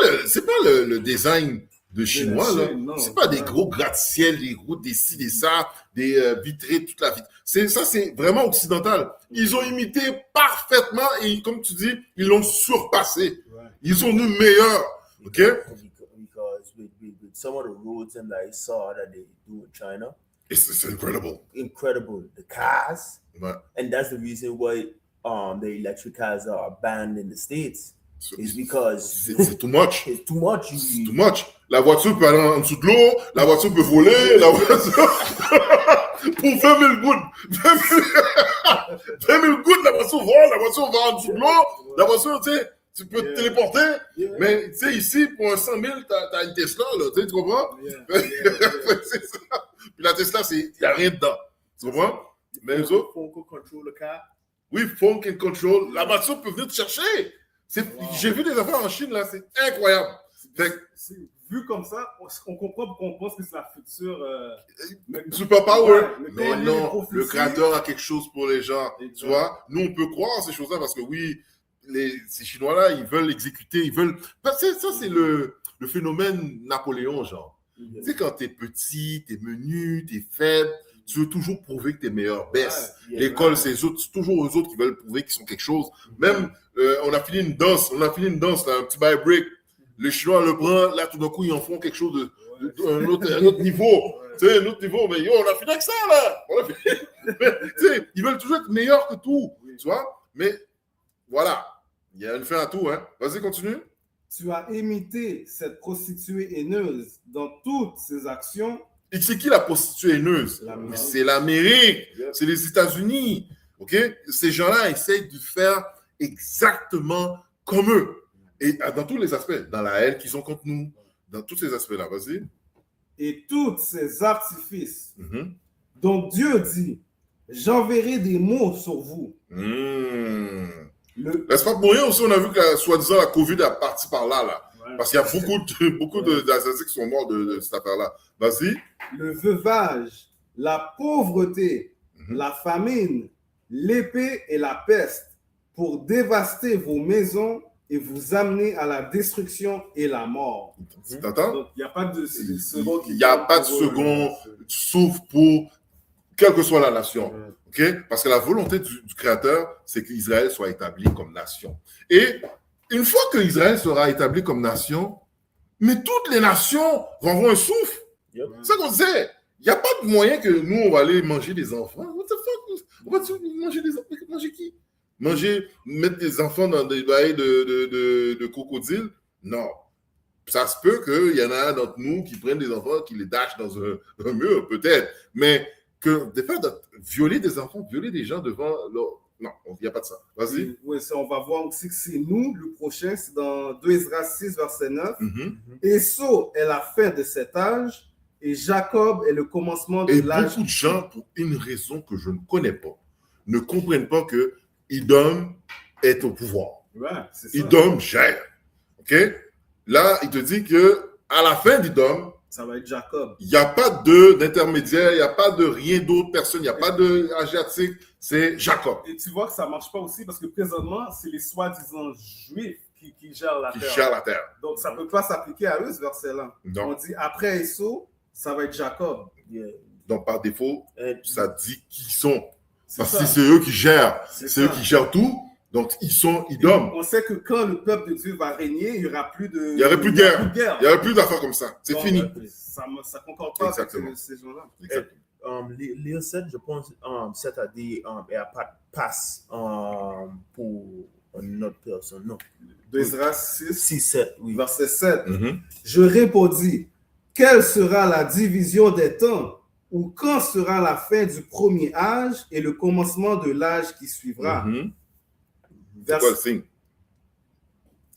le design de chinois, Chine, là. non. C'est pas des gros gratte-ciel, des gros des ci, des ça, des vitrées, toute la vitre. Ça, c'est vraiment occidental. Ils ont imité parfaitement et, comme tu dis, ils l'ont surpassé. Ils sont nous meilleurs. OK? Because with some of the roads and I saw that they do in China, It's incredible. incredible. The cars, Ouais. and that's the reason why the electric cars are banned in the States. Is because C'est too much. it's too much. C'est You, too much. La voiture peut aller en dessous de l'eau, la voiture peut voler, la voiture... pour 20 000 gouttes. 20 000 gouttes, la voiture va en dessous de l'eau. La voiture, tu sais, tu peux te téléporter. Mais tu sais, ici, pour un 100 000, t'as une Tesla, là, tu comprends? C'est ça. Puis la Tesla, il n'y a rien dedans. Tu comprends? Mais les autres, Phone could control the car. oui, phone can control. La voiture peut venir te chercher. J'ai vu des affaires en Chine, là, c'est incroyable. Vu comme ça, on comprend pourquoi on pense que c'est la future. Superpower. Mais quand on Mais lit non, les prophéties- le créateur a quelque chose pour les gens. Exact. Tu vois, nous, on peut croire en ces choses-là parce que oui, ces Chinois-là, ils veulent exécuter, ils veulent. Parce que ça, c'est le phénomène Napoléon, genre. Tu sais, quand t'es petit, t'es menu, t'es faible, tu veux toujours prouver que t'es meilleur. Baisse. L'école, c'est toujours eux autres qui veulent prouver qu'ils sont quelque chose. Même, on a fini une danse, là, un petit by break. Les Chinois le prennent, là, tout d'un coup, ils en font quelque chose un autre niveau. Tu sais, un autre niveau, mais yo, on a fini avec ça, là. Tu sais, ils veulent toujours être meilleurs que tout, tu vois. Mais, voilà, il y a une fin à tout, hein. Vas-y, continue. Tu as imité cette prostituée haineuse dans toutes ses actions. Et c'est qui la prostituée haineuse? L'Amérique. C'est l'Amérique, c'est les États-Unis, ok? Ces gens-là essayent de faire exactement comme eux. Et dans tous les aspects, dans la haine qu'ils ont contre nous, dans tous ces aspects-là, vas-y. Et tous ces artifices. Mhm. Donc Dieu dit, j'enverrai des mots sur vous. Mmh. Le- N'est-ce pas pour rien aussi, on a vu que soi-disant la COVID a parti par là, là. Ouais. Parce qu'il y a beaucoup d'Asiatiques qui sont morts de cette affaire-là. Vas-y. Le veuvage, la pauvreté, la famine, l'épée et la peste pour dévaster vos maisons et vous amener à la destruction et la mort. Tu t'entends? Donc, il n'y a pas de second. Il n'y a pas de second, sauf pour quelle que soit la nation. Okay? Parce que la volonté du Créateur, c'est qu'Israël soit établi comme nation. Et une fois que Israël sera établi comme nation, mais toutes les nations vont avoir un souffle. Yep. C'est ça qu'on disait. Il n'y a pas de moyen que nous, on va aller manger des enfants. What the fuck? On va manger des enfants? Manger qui? Mettre des enfants dans des bails de crocodiles? Non. Ça se peut qu'il y en a un d'entre nous qui prennent des enfants, qui les dashent dans un mur, peut-être. Mais que de faire violer des enfants, violer des gens devant leur... Non, il n'y a pas de ça. Vas-y. Oui, ça, on va voir aussi que c'est nous, le prochain, c'est dans 2 Esdras 6, verset 9. Mhm. Esau est la fin de cet âge et Jacob est le commencement de Et l'âge. beaucoup de gens, pour une raison que je ne connais pas, ne comprennent pas que Edom est au pouvoir. Ouais, c'est ça. Edom gère. OK? Là, il te dit que à la fin d'Edom, Ça va être Jacob. il n'y a pas d'intermédiaire, il n'y a pas de rien d'autre, personne, il n'y a pas d'asiatique, c'est Jacob Et tu vois que ça ne marche pas aussi parce que présentement, c'est les soi-disant juifs qui gèrent la qui terre. gère la terre. Donc, ça ne peut pas s'appliquer à eux, ce verset-là. On Non. dit après Esau, ça va être Jacob. Yeah. Donc, par défaut, And ça dit qui ils sont. C'est Parce ça. que c'est eux qui gèrent. C'est C'est eux ça. qui gèrent tout. Donc, ils sont Edom. On sait que quand le peuple de Dieu va régner, il n'y aura plus de... Il n'y aurait plus de guerre. Il n'y aurait plus d'affaires comme ça. C'est Donc, fini. Ça ne concorde pas Exactement. avec ces gens-là. Exactement. Léo said, je pense, c'est-à-dire, il n'y a pas de passe pour une autre personne. Non. 2 Esdras 6, 6-7, oui. verset 7. Mhm. Je répondis, quelle sera la division des temps ou quand sera la fin du premier âge et le commencement de l'âge qui suivra? Mhm. C'est quoi le signe?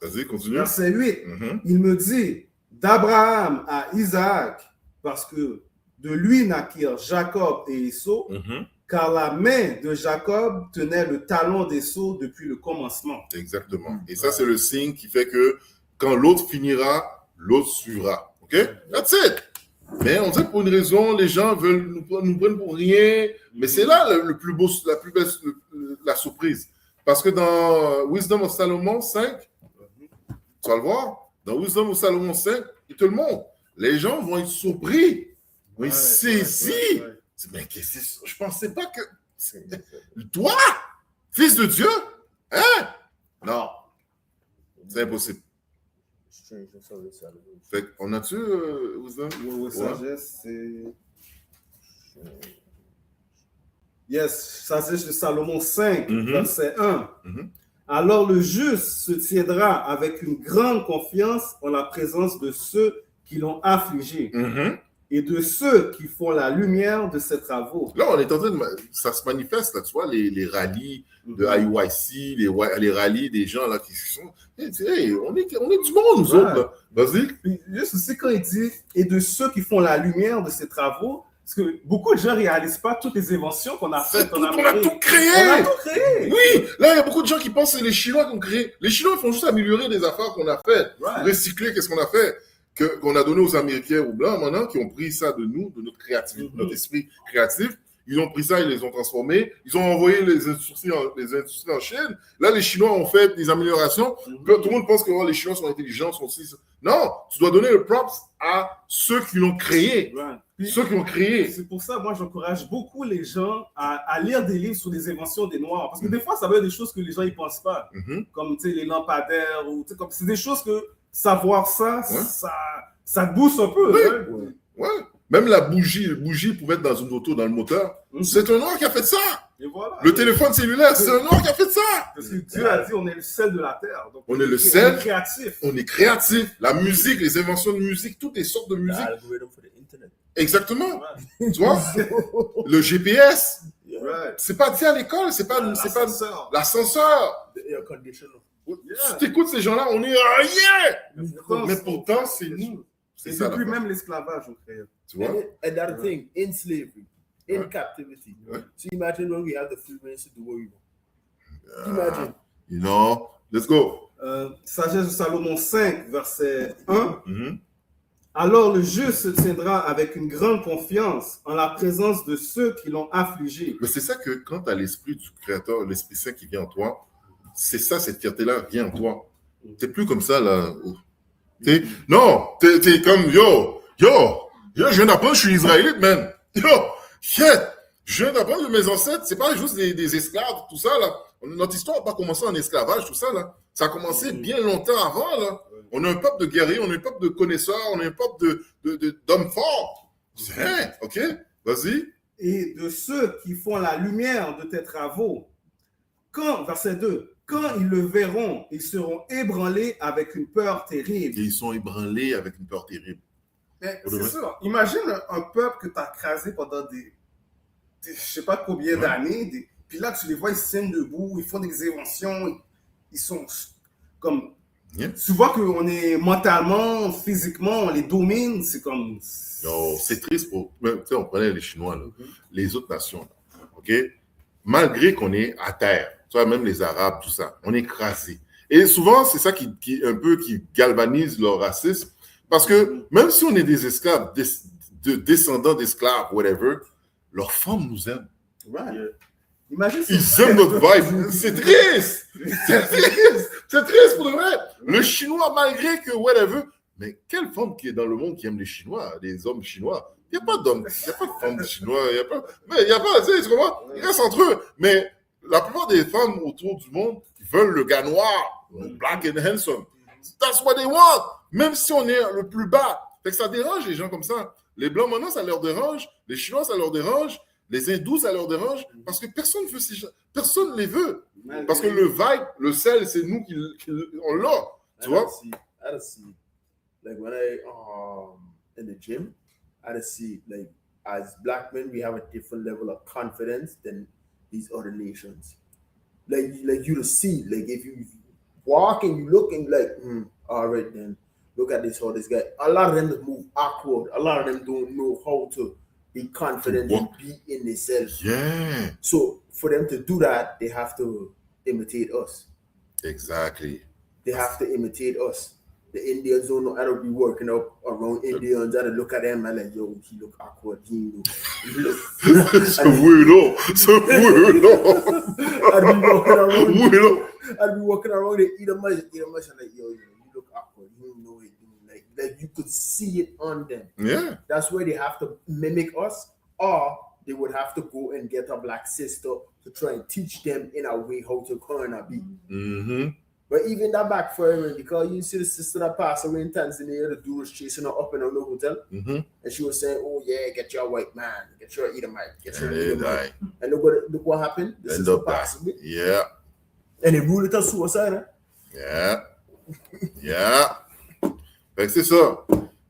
Vas-y, continue. Verset 8, Mhm. il me dit, d'Abraham à Isaac, parce que de lui naquirent Jacob et Esau, Mhm. car la main de Jacob tenait le talon d'Esau depuis le commencement. Exactement. Et ça, c'est le signe qui fait que quand l'autre finira, l'autre suivra. OK? That's it. Mais on sait pour une raison, les gens veulent nous prennent pour rien. Mais c'est là le plus beau, la plus belle, la surprise. Parce que dans Wisdom of Salomon 5, tu vas le voir, dans Wisdom of Salomon 5, il te le montre. Les gens vont être surpris. Vont être saisis. Mais qu'est-ce que c'est? Je pensais pas que... Toi, fils de Dieu? Hein? Non. C'est impossible. Fait qu'on a-tu Wisdom? Ouais, sagesse, c'est... Yes, sagesse de Salomon 5, Mhm. verset 1. Mhm. Alors le juste se tiendra avec une grande confiance en la présence de ceux qui l'ont affligé. Mhm. et de ceux qui font la lumière de ses travaux. Là, on est en train de... Ça se manifeste, là, tu vois, les rallyes de IUIC, les rallyes des gens là qui sont... Hey, on est du monde, nous autres, là. Vas-y. Puis, juste aussi, quand il dit « et de ceux qui font la lumière de ses travaux », parce que beaucoup de gens ne réalisent pas toutes les inventions qu'on a faites en Amérique. On a tout créé! On a tout créé! Oui! Là, il y a beaucoup de gens qui pensent que c'est les Chinois qui ont créé. Les Chinois font juste améliorer des affaires qu'on a faites. Recycler, qu'est-ce qu'on a fait? Qu'on a donné aux Américains, aux Blancs, maintenant, qui ont pris ça de nous, de notre créativité, notre esprit créatif. Ils ont pris ça, ils les ont transformés. Ils ont envoyé les industries en Chine. Là, les Chinois ont fait des améliorations. Tout le monde pense que les Chinois sont intelligents, sont aussi... Non! Tu dois donner le props à ceux qui l'ont créé. Puis, ceux qui ont créé. C'est pour ça, moi, j'encourage beaucoup les gens à lire des livres sur les inventions des Noirs. Parce que des fois, ça va être des choses que les gens ne pensent pas. Comme, tu sais, les lampadaires. Comme, c'est des choses que savoir ça, ça te booste un peu. Ouais. Même la bougie pouvait être dans une auto, dans le moteur. C'est un Noir qui a fait ça. Et voilà. Le téléphone cellulaire, c'est un Noir qui a fait ça. Parce que Dieu a dit, on est le sel de la terre. Donc, on est le sel. On est créatif. On est créatif. La musique, les inventions de musique, toutes les sortes de musique. Exactement. Tu vois, le GPS. C'est pas dit à l'école, c'est pas l'ascenseur. Tu t'écoutes ces gens-là, on est rien. Mais pourtant, c'est nous. Et depuis même l'esclavage, on crée. Tu vois? And that thing, in slavery, in captivity. So imagine when we have the free range to do what we want. Imagine. You know, let's go. Sagesse de Salomon 5, verset 1. Alors le juste se tiendra avec une grande confiance en la présence de ceux qui l'ont affligé. Mais c'est ça que quand tu as l'esprit du Créateur, l'Esprit Saint qui vient en toi, c'est ça, cette fierté-là vient en toi. Tu n'es plus comme ça, là. Non, t'es comme, yo, je viens d'apprendre, je suis israélite, man. Je viens d'apprendre de mes ancêtres, c'est pas juste des esclaves, tout ça, là. Notre histoire n'a pas commencé en esclavage, tout ça, là. Ça a commencé bien longtemps avant, là. On est un peuple de guerriers, on est un peuple de connaisseurs, on est un peuple d'hommes forts. OK, vas-y. Et de ceux qui font la lumière de tes travaux, verset 2, quand ils le verront, ils seront ébranlés avec une peur terrible. Et ils sont ébranlés avec une peur terrible. Mais c'est sûr. Imagine un peuple que tu as crasé pendant je ne sais pas combien d'années. Puis là, tu les vois, ils se tiennent debout, ils font des inventions, ils sont comme... Tu vois qu'on est mentalement, physiquement, on les domine, c'est comme... Non, c'est triste pour... Tu sais, on prenait les Chinois, là, les autres nations, là, OK? Malgré qu'on est à terre, tu vois, même les Arabes, tout ça, on est écrasés. Et souvent, c'est ça qui galvanise leur racisme, parce que même si on est des esclaves, descendants d'esclaves, whatever, leurs femmes nous aiment. Imagine ils aiment notre vibe. C'est triste. C'est triste pour de vrai. Le Chinois, malgré que whatever, mais quelle femme qui est dans le monde qui aime les Chinois, les hommes chinois? Il n'y a pas d'hommes, il n'y a pas de femmes chinois, mais il n'y a pas, tu sais, tu comprends? Ils restent entre eux. Mais la plupart des femmes autour du monde, ils veulent le gars noir, black and handsome. That's what they want. Même si on est le plus bas. Fait que ça dérange les gens comme ça. Les Blancs, maintenant, ça leur dérange. Les Chinois, ça leur dérange. Les hindous, ça leur dérange parce que personne veut ces gens. Personne ne les veut. Parce que le vibe, le sel, c'est nous qui on l'a. Tu vois? I don't see. Like when I in the gym, I don't see like as black men we have a different level of confidence than these other nations. Like you to see, like if you walk and you look and like, all right then, look at this guy. A lot of them move awkward. A lot of them don't know how to be confident and be in themselves. Yeah. So for them to do that, they have to imitate us. Exactly. They have to imitate us. The Indians don't know how to be working up around Indians. I look at them and like, yo, he look awkward. He look. C'est weirdo. C'est weirdo. I'd be walking around and eat a mush and like, yo, you look awkward. You don't know it. Like you could see it on them. Yeah. That's where they have to mimic us, or they would have to go and get a black sister to try and teach them in a way how to kind of be. Mm-hmm. But even that backfiring, because you see the sister that passed away in Tanzania, the dude was chasing her up in a little hotel, and she was saying, "Oh yeah, get your white man, get your Edomite, get your Edomite." And look what happened. The sister passed away. Yeah. And they ruled it as suicide. Yeah. Yeah. Fait que c'est ça.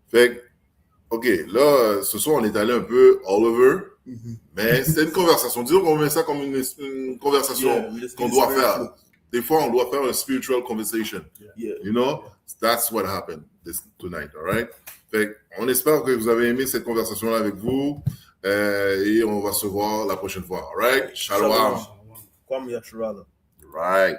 Fait que, OK, là, ce soir, on est allé un peu all over, mais c'était une conversation. Disons qu'on met ça comme une conversation Yeah, we just- qu'on it's doit very faire. flow. Des fois, on doit faire un spiritual conversation. Yeah. You know, that's what happened tonight, all right? Fait on espère que vous avez aimé cette conversation-là avec vous et on va se voir la prochaine fois, all right? Shalom. Kwame Yasharala. Right.